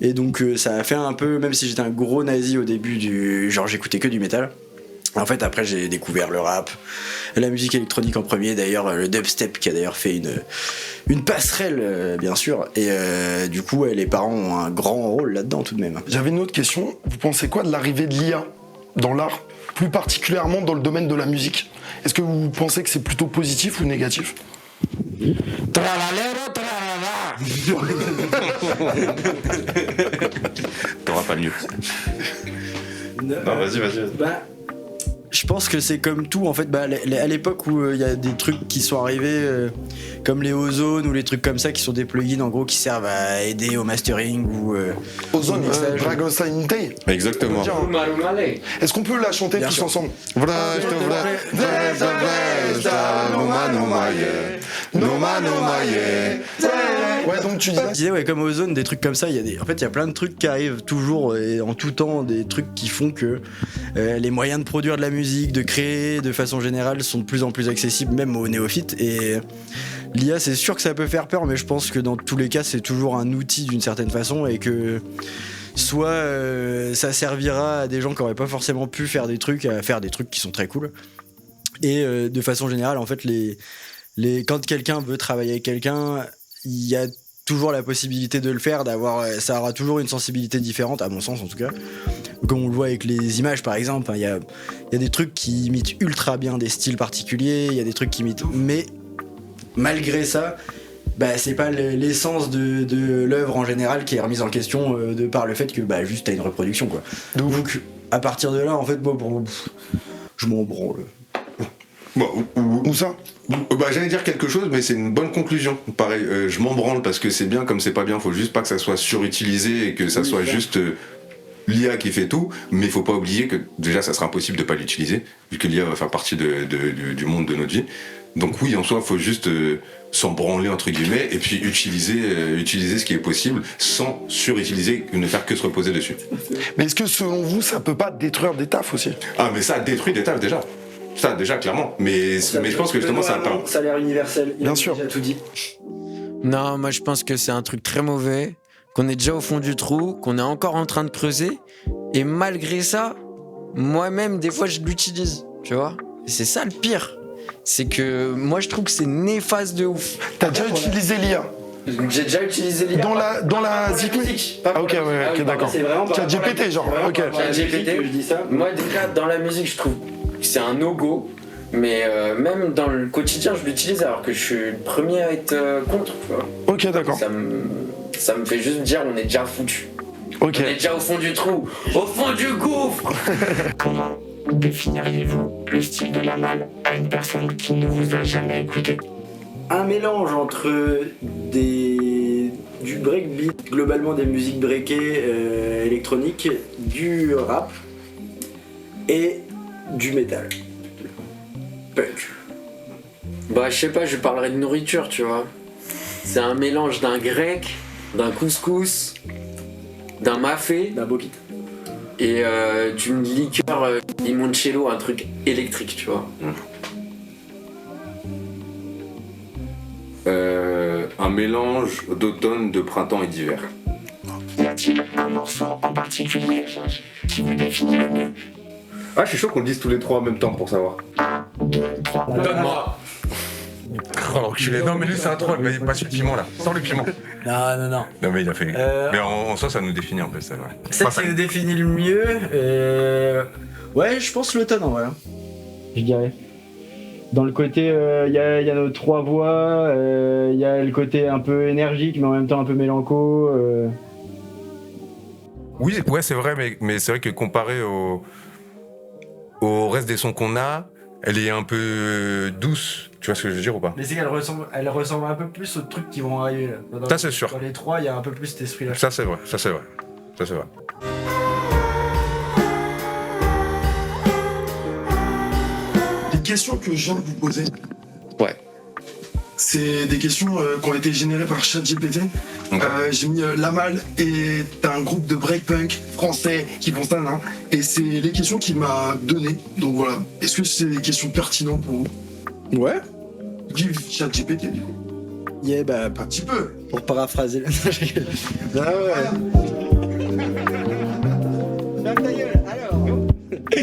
Et donc, ça a fait un peu, même si j'étais un gros nazi au début, genre j'écoutais que du métal. En fait, après, j'ai découvert le rap, la musique électronique en premier, d'ailleurs, le dubstep qui a d'ailleurs fait une passerelle, bien sûr. Et du coup, les parents ont un grand rôle là-dedans, tout de même. J'avais une autre question. Vous pensez quoi de l'arrivée de l'IA dans l'art, plus particulièrement dans le domaine de la musique? Est-ce que vous pensez que c'est plutôt positif ou négatif? T'auras pas mieux. Non, vas-y. Bah, je pense que c'est comme tout en fait. Bah, à l'époque où il y a des trucs qui sont arrivés, comme les Ozone ou les trucs comme ça, qui sont des plugins en gros qui servent à aider au mastering ou Ozone, au mixage. Dragosa Intei. Exactement. Est-ce qu'on peut la chanter Bien tous sûr. ensemble? Ouais, donc tu disais. Je disais, ouais, comme Ozone, des trucs comme ça, en fait, il y a plein de trucs qui arrivent toujours et en tout temps, des trucs qui font que les moyens de produire de la musique, de créer de façon générale sont de plus en plus accessibles, même aux néophytes. Et l'IA, c'est sûr que ça peut faire peur, mais je pense que dans tous les cas, c'est toujours un outil d'une certaine façon et que soit ça servira à des gens qui n'auraient pas forcément pu faire des trucs, à faire des trucs qui sont très cool. Et de façon générale, en fait, quand quelqu'un veut travailler avec quelqu'un, il y a toujours la possibilité de le faire, ça aura toujours une sensibilité différente, à mon sens en tout cas. Comme on le voit avec les images par exemple, il y a des trucs qui imitent ultra bien des styles particuliers, il y a des trucs qui imitent, mais malgré ça, c'est pas l'essence de l'œuvre en général qui est remise en question de par le fait que juste t'as une reproduction quoi. Donc à partir de là en fait je m'en branle. Bon, Où ça? J'allais dire quelque chose, mais c'est une bonne conclusion. Pareil, je m'en branle parce que c'est bien comme c'est pas bien. Faut juste pas que ça soit surutilisé et que ça soit juste l'IA qui fait tout. Mais il faut pas oublier que déjà, ça sera impossible de pas l'utiliser, vu que l'IA va faire partie du monde de notre vie. Donc oui, en soi, faut juste s'en branler entre guillemets et puis utiliser ce qui est possible sans surutiliser, ne faire que se reposer dessus. Mais est-ce que selon vous, ça peut pas détruire des tafs aussi? Ah, mais ça détruit des tafs déjà. Ça déjà clairement. Mais je pense que justement ça parle. Ça a l'air universel. Bien sûr. J'ai tout dit. Non, moi je pense que c'est un truc très mauvais, qu'on est déjà au fond du trou, qu'on est encore en train de creuser, et malgré ça, moi-même des fois je l'utilise, tu vois. Et c'est ça le pire, c'est que moi je trouve que c'est néfaste de ouf. T'as déjà utilisé l'IA? J'ai déjà utilisé l'IA. Dans la musique. Ah ok, ok, d'accord. ChatGPT genre. Ok. ChatGPT, je dis ça. Moi déjà dans la musique je trouve que c'est un no-go. Mais même dans le quotidien, je l'utilise alors que je suis le premier à être contre. Tu vois. Ok, d'accord. Ça me fait juste dire on est déjà foutu. Ok. On est déjà au fond du trou, au fond du gouffre. Comment définiriez-vous le style de la malle à une personne qui ne vous a jamais écouté? Un mélange entre du breakbeat, globalement des musiques breakées électroniques, du rap et du métal. Punk. Bah je sais pas, je parlerai de nourriture, tu vois. C'est un mélange d'un grec, d'un couscous, d'un mafé, d'un bokit et d'une liqueur limoncello, un truc électrique, tu vois. Un mélange d'automne, de printemps et d'hiver. Y a-t-il un morceau en particulier qui vous définit le mieux? Ah, je suis chaud qu'on le dise tous les trois en même temps pour savoir. 1, 2, 3. Donne-moi. Oh l'enculé, non mais lui c'est un troll, mais pas sur le piment là, sans le piment. Non. Non mais il a fait. Mais en soi ça nous définit en plus, ça, ouais. Celle qui nous définit le mieux, ouais, je pense l'automne en vrai. Je dirais. Dans le côté, il y a nos trois voix, il y a le côté un peu énergique, mais en même temps un peu mélanco. Oui, ouais c'est vrai, mais c'est vrai que comparé au reste des sons qu'on a, elle est un peu douce. Tu vois ce que je veux dire ou pas? Mais c'est qu'elle ressemble un peu plus aux trucs qui vont arriver là. Ça c'est sûr. Dans les trois, il y a un peu plus cet esprit là. Ça c'est vrai. Les questions que je viens de vous poser. Ouais. C'est des questions qui ont été générées par ChatGPT. Okay. J'ai mis Lamal et t'as un groupe de breakpunk français qui font ça, hein, et c'est les questions qu'il m'a données. Donc voilà. Est-ce que c'est des questions pertinentes pour vous? Ouais. Give ChatGPT du coup. Yeah, Un petit peu. pour paraphraser. Ah ouais.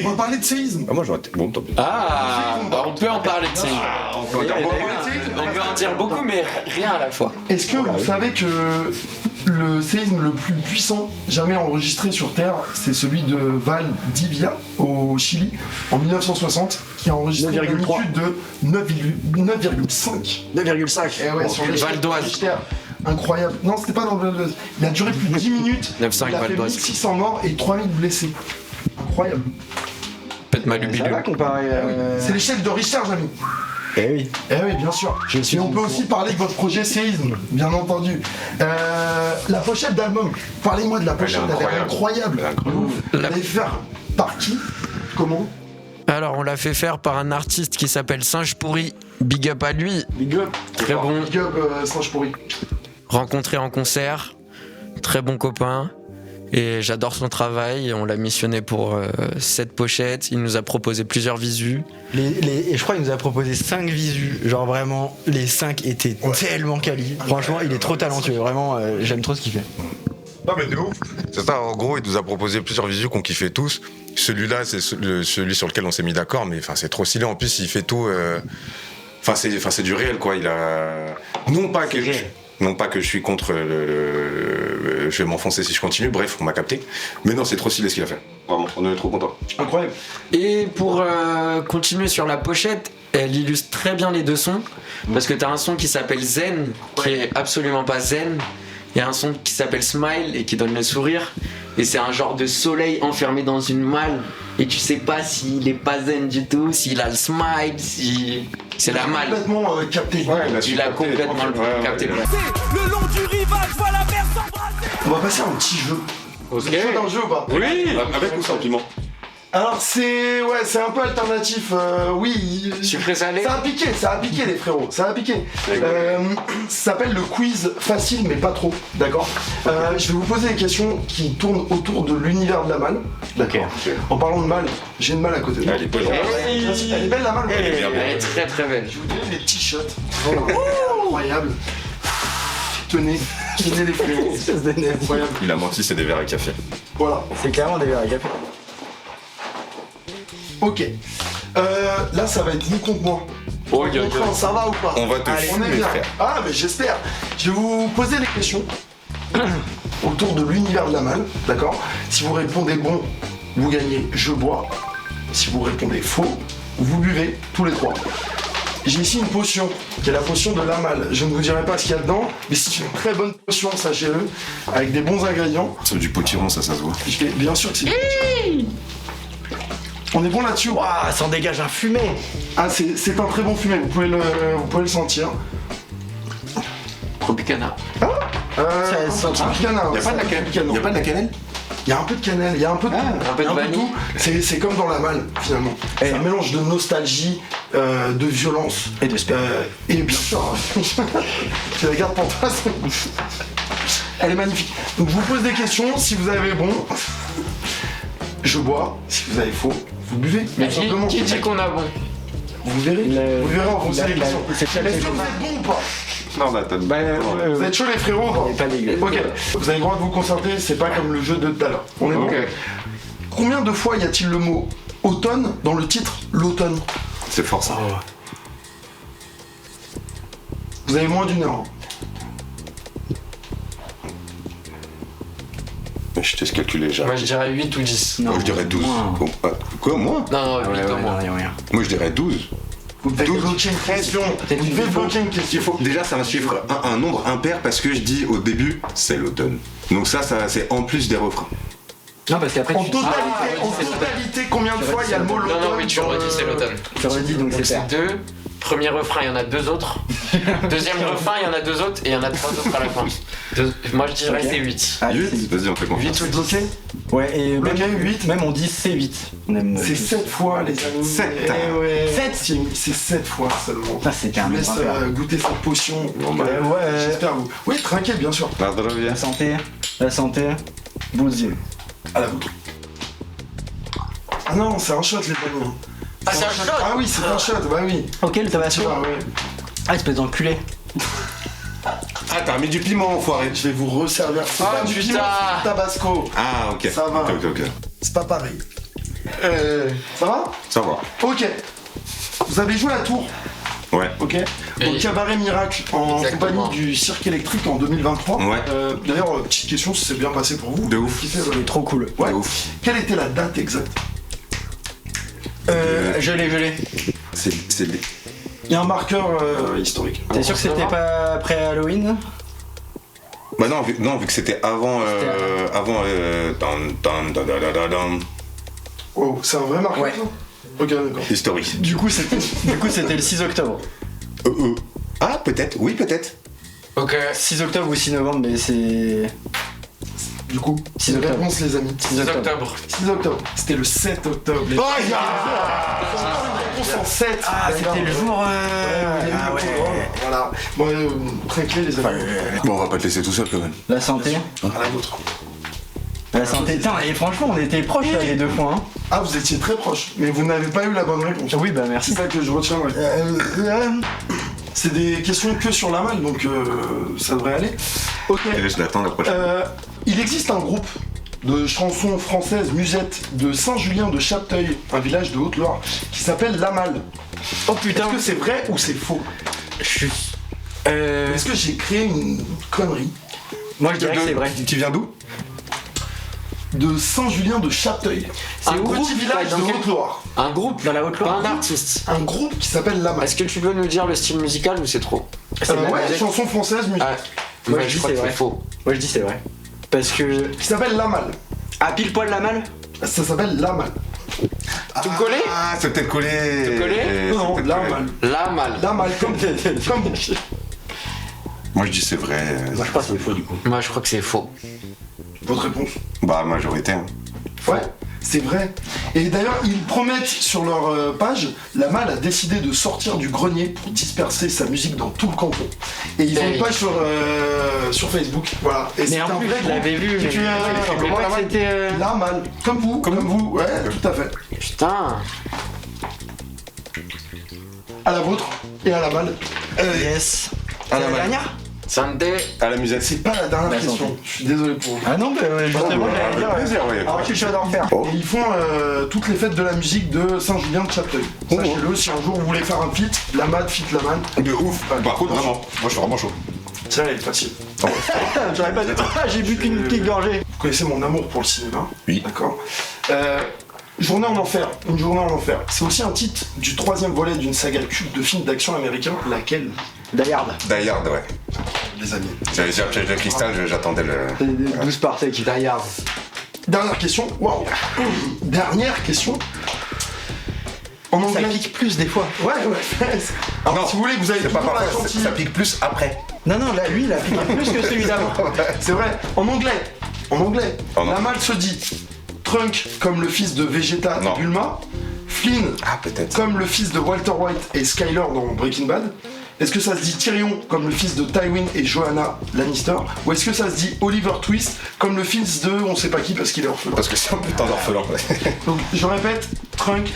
On va parler de séisme. Ah, moi j'aurais été. Bon, tant pis. Ah, bah on peut en parler de ça. On peut en dire beaucoup. On peut en dire beaucoup, mais rien à la fois. Est-ce que vous savez que le séisme le plus puissant jamais enregistré sur Terre, c'est celui de Valdivia au Chili en 1960, qui a enregistré une 9,3. magnitude de 9,5. 9,5. Eh ouais, sur l'échelle Val d'Oise. Richter. Incroyable. Non, c'était pas dans le. Il a duré plus de 10 minutes. 9,5 Il a Val fait d'Oise. 1600 morts et 3000 blessés. Incroyable. Peut-être Ça Malubilu. va comparer. C'est l'échelle de Richter, Jamy. Eh oui. Eh oui, bien sûr. Je suis Et on une peut con. aussi parler de votre projet Séisme, bien entendu. La pochette d'album. Parlez-moi de la pochette, elle est incroyable. Elle est incroyable. Vous l'avez fait par qui? Comment? Alors on l'a fait faire par un artiste qui s'appelle Singe Pourri. Big up à lui. Big up. Très bon. Big up, Singe Pourri. Rencontré en concert. Très bon copain. Et j'adore son travail. On l'a missionné pour cette pochette. Il nous a proposé plusieurs visus. Et je crois qu'il nous a proposé 5 visus. Genre vraiment, les 5 étaient tellement quali. Franchement, il est trop talentueux. Vraiment, j'aime trop ce qu'il fait. Non mais de ouf. C'est ça, en gros il nous a proposé plusieurs visus qu'on kiffait tous. Celui-là c'est celui sur lequel on s'est mis d'accord, mais c'est trop stylé. En plus il fait tout. C'est du réel quoi. Il a. Nous on pas quelque. Non pas que je suis contre je vais m'enfoncer si je continue, bref, on m'a capté. Mais non, c'est trop stylé ce qu'il a fait. Vraiment, on est trop contents. Incroyable. Et pour continuer sur la pochette, elle illustre très bien les deux sons. Parce que t'as un son qui s'appelle Zen, qui est absolument pas zen. Il y a un son qui s'appelle Smile et qui donne le sourire. Et c'est un genre de soleil enfermé dans une malle. Et tu sais pas s'il est pas zen du tout, s'il a le smile, si c'est la malle. Complètement capté. Il a complètement capté. Le long du rivage, voilà la mer s'embrasser. On va passer à un petit jeu. Ok. Vous êtes chaud dans le jeu ou pas? Oui. Avec ou sans piment? Alors c'est un peu alternatif, oui. Sucré salé. Ça a piqué les frérots, ça a piqué. Ça s'appelle le quiz facile mais pas trop, d'accord. Je vais vous poser des questions qui tournent autour de l'univers de la malle. D'accord. En parlant de malle, j'ai une malle à côté de moi. Elle est belle. Elle est belle la malle. Elle est très très belle. Je vous donne les t-shirts. Incroyable. Tenez les frérots. Incroyable. Il a menti, c'est des verres à café. Voilà. C'est clairement des verres à café. Ok. Là, ça va être vous contre moi. Comprends, ça va ou pas? On va te Allez, on est fumer, bien. frère. Ah, mais j'espère. Je vais vous poser des questions autour de l'univers de la malle, d'accord? Si vous répondez bon, vous gagnez je bois. Si vous répondez faux, vous buvez tous les trois. J'ai ici une potion, qui est la potion de la malle. Je ne vous dirai pas ce qu'il y a dedans, mais c'est une très bonne potion, sachez-le, avec des bons ingrédients. C'est du potiron, ça se voit. Bien sûr que c'est du potiron. On est bon là-dessus? Waouh, ça en dégage un fumé. Ah, c'est un très bon fumet, vous pouvez le sentir. Tropicana. Tropicana. Y'a pas de la cannelle? Y'a pas de la cannelle? Il y a un peu de cannelle, il y a un peu de tout. un peu de vanille. tout. C'est comme dans la malle, finalement. C'est un mélange de nostalgie, de violence. Et de spectacle. Et bien sûr, je la garde pour toi. Elle est magnifique. Donc je vous pose des questions, si vous avez bon, je bois. Si vous avez faux, vous buvez. Mais tout simplement. qui dit qu'on a bon? Vous verrez. Vous verrez en fonction des questions. Est-ce que vous êtes bon ou pas? Non, bah, t'as Vous êtes chaud les frérots ou pas? Pas dégueu. Ok, vous avez le droit de vous concentrer, c'est pas comme le jeu de tout à l'heure. On est bon. Combien de fois y a-t-il le mot automne dans le titre L'automne? C'est fort ça. Vous avez moins d'une heure. Mais je t'ai calculé, j'ai. Moi je dirais 8 ou 10. Moi je dirais 12. Quoi, moi? Non, 8 au moins. Moi je dirais 12. Vous devez bloquer une question. Vous devez bloquer une question. Déjà, c'est un chiffre, un nombre impair parce que je dis au début, c'est l'automne. Donc ça c'est en plus des refrains. Non, parce qu'après, En totalité, combien de fois il y a le mot l'automne? Non, oui, tu redis, c'est l'automne. tu redis, donc c'est ça. C'est 2. Premier refrain, il y en a 2 autres. Deuxième refrain, il y en a 2 autres. Et il y en a 3 autres à la fin. Moi je dirais c'est 8. 8? Vas-y, on fait confiance. 8 ou 10. Bloqué? Ouais, et Bloqué, même 8. Même on dit C8. C'est 7 fois, les amis. 7. Eh ouais. 7. C'est 7 fois seulement. Ça, c'était Je un vous laisse nombre goûter cette potion. ouais. J'espère vous. Oui, tranquille, bien sûr. La santé. La santé. Bousier. À la vôtre. Ah non, c'est un shot, les amis. Ah, c'est un shot? Ah oui, c'est un shot, bah oui. Ok, le tabasco. Ah ouais. Ah, espèce d'enculé. Ah, t'as remis du piment, enfoiré. Je vais vous resservir. C'est Ah, pas du putain. piment, c'est du tabasco. Ah, ok. Ça va. Ok. C'est pas pareil. Ça va? Ça va. Ok. Vous avez joué à Tours, Ouais. ok? Au Cabaret Miracle en Exactement. compagnie du Cirque électrique en 2023. Ouais. D'ailleurs, petite question, si c'est bien passé pour vous. De ouf. Kiffez, Trop cool. Ouais. De ouf. Quelle était la date exacte? Je l'ai. C'est Il y a un marqueur historique. T'es sûr que c'était pas après Halloween? Bah non, vu que c'était avant. Oh, c'est un vrai marqueur Ouais. ça? Ok, d'accord. Historique. Du coup, c'était le 6 octobre. Ah, peut-être, oui, peut-être. Ok. 6 octobre ou 6 novembre, mais c'est. Du coup, 6 octobre. réponse les amis. 6 octobre. 6 octobre. C'était le 7 octobre. Les... Oh, Une réponse en 7. Ah, c'était le jour. Ah ouais. Voilà. Bon, tranquille les amis. Bon, on va pas te laisser tout seul quand même. La santé. À la vôtre. La santé. Putain, et franchement, on était proches là, les 2 fois. Hein. Ah, vous étiez très proche, mais vous n'avez pas eu la bonne réponse. Oui, bah merci. C'est ça que je retiens. Ouais. C'est des questions que sur la malle, donc ça devrait aller. Ok. Et je l'attends la prochaine. Il existe un groupe de chansons françaises musettes de Saint-Julien de Chapteuil, un village de Haute-Loire, qui s'appelle La Malle. Oh putain. Est-ce que c'est vrai ou c'est faux? Je suis. Est-ce que j'ai créé une connerie? Moi je dirais que c'est vrai. Tu viens d'où? De Saint-Julien de Châteuil. C'est Un un groupe, petit village dans de quel- Haute-Loire. Un groupe Dans la Haute-Loire. Pas un artiste. Un groupe qui s'appelle La Malle. Est-ce que tu peux nous dire le style musical ou c'est trop? C'est de la Ouais, musique. chanson française, musique. Ah, Moi, ouais, je dis crois c'est que vrai. c'est faux. Moi je dis c'est vrai. Parce que. Qui s'appelle La Malle. Ah, pile poil la malle. Ça s'appelle La Malle. Tout collé? Ah, c'est peut-être collé. Tout collé? C'est Non, peut-être La collé. Malle. La malle. La Malle, comme vous. Moi, je dis c'est vrai. Moi je crois que c'est faux du coup. Moi je crois que c'est faux. Votre réponse? Bah, majorité. Hein. Ouais, c'est vrai. Et d'ailleurs, ils promettent sur leur page, La Malle a décidé de sortir du grenier pour disperser sa musique dans tout le canton. Et ils ont une page sur Facebook, voilà. Et Mais c'est en un plus, vrai je l'avais groupe. vu, Et mais tu, comment la c'était. La Malle, comme vous, ouais, tout à fait. Putain. À la vôtre et à La Malle. Yes. À C'est la la malle. dernière. Sunday. À la musette. C'est pas la dernière Bah, question, santé. je suis désolé pour vous. Ah non, bah justement, j'allais dire. plaisir, oui. Alors je suis chaud d'en refaire. Et ils font toutes les fêtes de la musique de Saint-Julien de Châteuil. Sachez-le, si un jour vous voulez faire un feat, La Malle, feat La Malle. De ouf. Par contre, vraiment. Moi, je suis vraiment chaud. Ça, elle est facile. J'aurais pas dit. Ah, j'ai bu qu'une petite gorgée. Vous connaissez mon amour pour le cinéma? Oui. D'accord. Journée en enfer, une journée en enfer. C'est aussi un titre du 3e volet d'une saga culte de films d'action américain. Laquelle? Die Hard. Die Hard, ouais. Les amis. J'avais déjà Piège de cristal, j'attendais le. 12 par sec. Die Hard. Dernière question. Waouh. Dernière question. En Ça anglais. pique plus des fois. Ouais. Alors, Non, si vous voulez, vous avez C'est pas toujours la parfait, gentille- ça pique plus après. Non, non, là, lui, il a piqué plus que celui d'avant. C'est vrai. En anglais. Oh non. La Malle se dit Trunk comme le fils de Vegeta Non. et Bulma. Flynn Ah, peut-être. comme le fils de Walter White et Skyler dans Breaking Bad? Est-ce que ça se dit Tyrion comme le fils de Tywin et Joanna Lannister? Ou est-ce que ça se dit Oliver Twist comme le fils de on sait pas qui parce qu'il est orphelin? Parce que c'est un putain d'orphelin. Donc je répète, Trunk,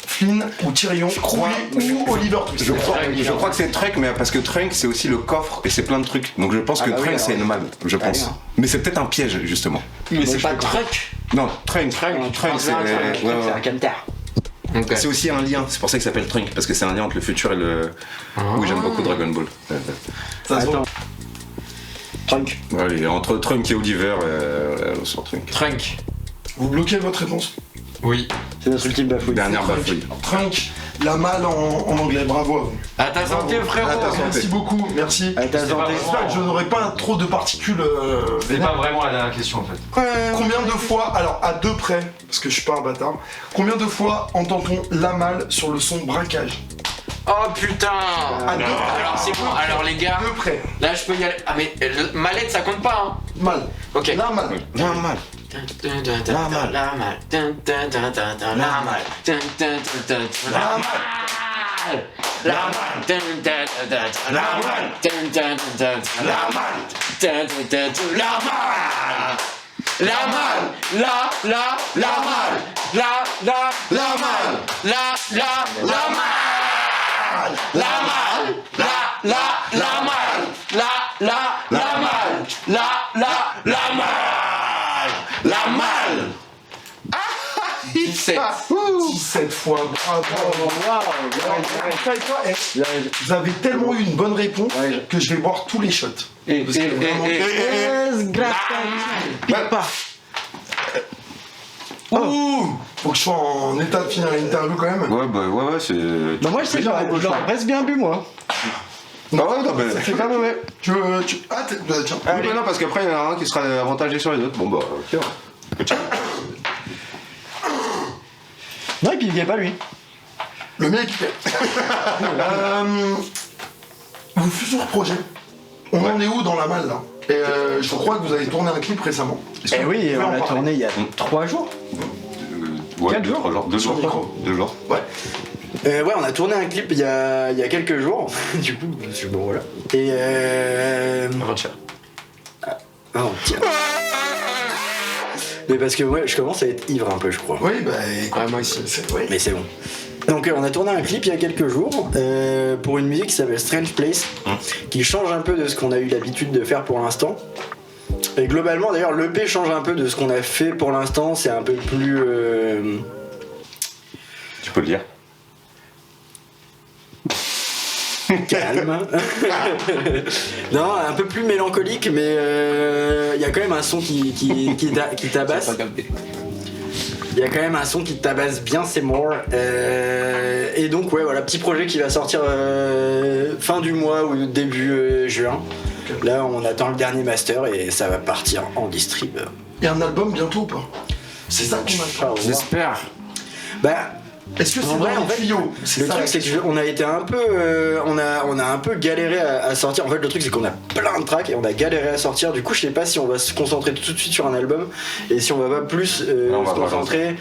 Flynn ou Tyrion, crois- ou Oliver Twist. Je crois que c'est Trunk, mais parce que Trunk c'est aussi le coffre et c'est plein de trucs. Donc je pense que bah oui, Trunk alors. c'est une malle, je pense. hein. Mais c'est peut-être un piège justement. Mais c'est pas truc. Non, Trunk, c'est. ouais, ouais. un calcaire. C'est aussi un lien, c'est pour ça qu'il s'appelle Trunk, parce que c'est un lien entre le futur et le. Oui, j'aime beaucoup Dragon Ball. Ça se voit. Attends. Trunk. Ouais, et entre Trunk et Oliver, sur Trunk. Trunk. Vous bloquez votre réponse? Oui. C'est notre ultime bafouille. Dernière bafouille. Trunk, la malle en anglais, bravo à vous. À ta santé, frérot. À ta santé. Merci beaucoup, merci. À ta santé. J'espère que je n'aurai pas trop de particules C'est vénères. pas vraiment la dernière question en fait. Combien de fois, alors à deux près, parce que je suis pas un bâtard, combien de fois entend-on la malle sur le son braquage? Oh putain. À deux près. Alors c'est bon. Alors les gars, À deux près. là je peux y aller. Ah mais mallette ça compte pas hein. Mal. Ok. La malle. La malle. La malle. La malle. La malle. La malle. La malle. 17. 17 fois, bravo. Vous avez tellement eu une bonne réponse que je vais boire tous les shots. Parce que vraiment- Pique pas. Ouh, faut que je sois en état de finir l'interview quand même. Ouais, c'est. Bah moi je sais, j'aurais presque bien bu moi. Ah ouais, non, mais. C'est pas mauvais. Ah, tiens. Ah, mais non, parce qu'après, il y en a un qui sera avantagé sur les autres. Bon, bah, ok. Non et puis il vient pas lui. Le mec. Vos futurs projets, on en est où dans la malle là? Et je crois que vous avez tourné un clip récemment. Est-ce que Eh vous oui, pouvez en on l'a parler? tourné il y a 3 jours. Ouais, 4 jours. 3 jours. 2 Sur le micro. jours. 2 jours. Ouais. Ouais, on a tourné un clip il y a quelques jours. Du coup, bon voilà. Et Avant-hier. oh, tiens. Mais parce que ouais, je commence à être ivre un peu, je crois. Oui, bah écoute, Ouais, moi aussi. ouais. Mais c'est bon. Donc on a tourné un clip il y a quelques jours pour une musique qui s'appelle Strange Place, qui change un peu de ce qu'on a eu l'habitude de faire pour l'instant. Et globalement d'ailleurs l'EP change un peu de ce qu'on a fait pour l'instant, c'est un peu plus... Tu peux le dire. Calme. Non, un peu plus mélancolique, mais il y a quand même un son qui tabasse. Il y a quand même un son qui tabasse bien, c'est More. Et donc, ouais, voilà, petit projet qui va sortir fin du mois ou début juin. Là, on attend le dernier master et ça va partir en distrib. Il y a un album bientôt ou pas? C'est ça qu'on a. J'espère. Bah. Est-ce que c'est vrai, dans les tuyaux? Le truc c'est qu'on a été un peu on a un peu galéré à sortir. En fait le truc c'est qu'on a plein de tracks et on a galéré à sortir. Du coup je sais pas si on va se concentrer tout de suite sur un album et si on va pas plus se concentrer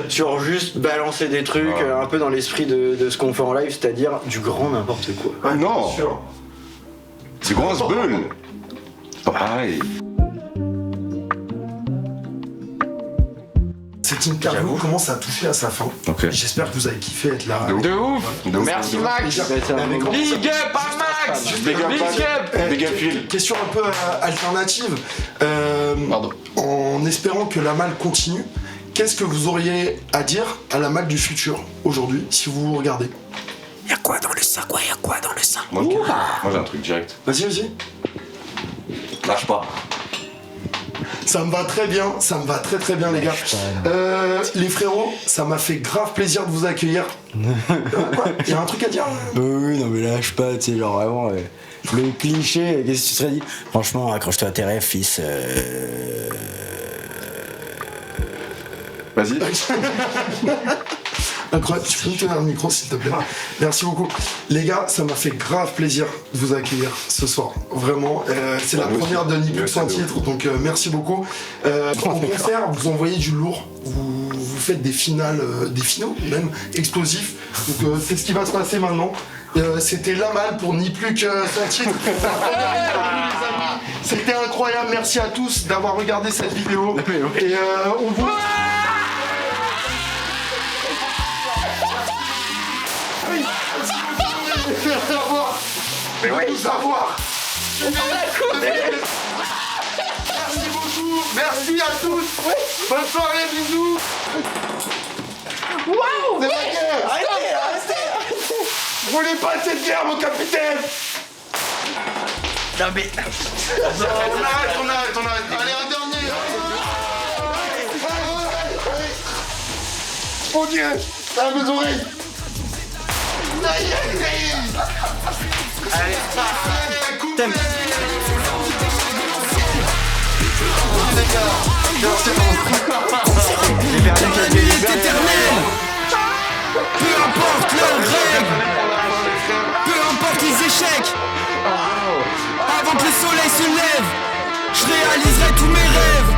sur juste balancer des trucs un peu dans l'esprit de ce qu'on fait en live, c'est-à-dire du grand n'importe quoi. Ah non, c'est grosse bulle. C'est pas pareil. Cette interview commence à toucher à sa fin. J'espère que vous avez kiffé être là. De ouf. Merci Max. Big up à Max. Big up Phil. Question un peu alternative. En espérant que la malle continue, qu'est-ce que vous auriez à dire à la malle du futur aujourd'hui si vous vous regardez? Y'a quoi dans le sac? Ouais, y'a quoi dans le sac? Moi j'ai un truc direct. Vas-y. Lâche pas. Ça me va très bien, très bien les gars. Les frérots, ça m'a fait grave plaisir de vous accueillir. Quoi? Y a un truc à dire? Oui, non mais lâche pas, tu sais, genre vraiment le cliché, qu'est-ce que tu serais dit? Franchement, accroche-toi à tes rêves, fils. Vas-y. Incroyable, tu peux me tenir le micro s'il te plaît. Merci beaucoup. Les gars, ça m'a fait grave plaisir de vous accueillir ce soir. Vraiment, c'est la première de Ni plus sans titre, donc merci beaucoup. En concert, vous envoyez du lourd, vous faites des finales, des finaux même explosifs. Donc c'est ce qui va se passer maintenant. C'était la malle pour Ni plus que son titre. C'était incroyable, merci à tous d'avoir regardé cette vidéo. Et on vous... Mais ouais, savoir. Merci beaucoup, merci à tous. Bonne soirée, bisous. Waouh, c'est ma guerre. Arrêtez. Vous voulez pas cette guerre, mon capitaine? Non mais... On arrête. Allez, un dernier. Mon Dieu, à vos oreilles. Allez, coupez. Peu importe leurs rêves, peu importe les échecs, avant que le soleil se lève, je réaliserai tous mes rêves.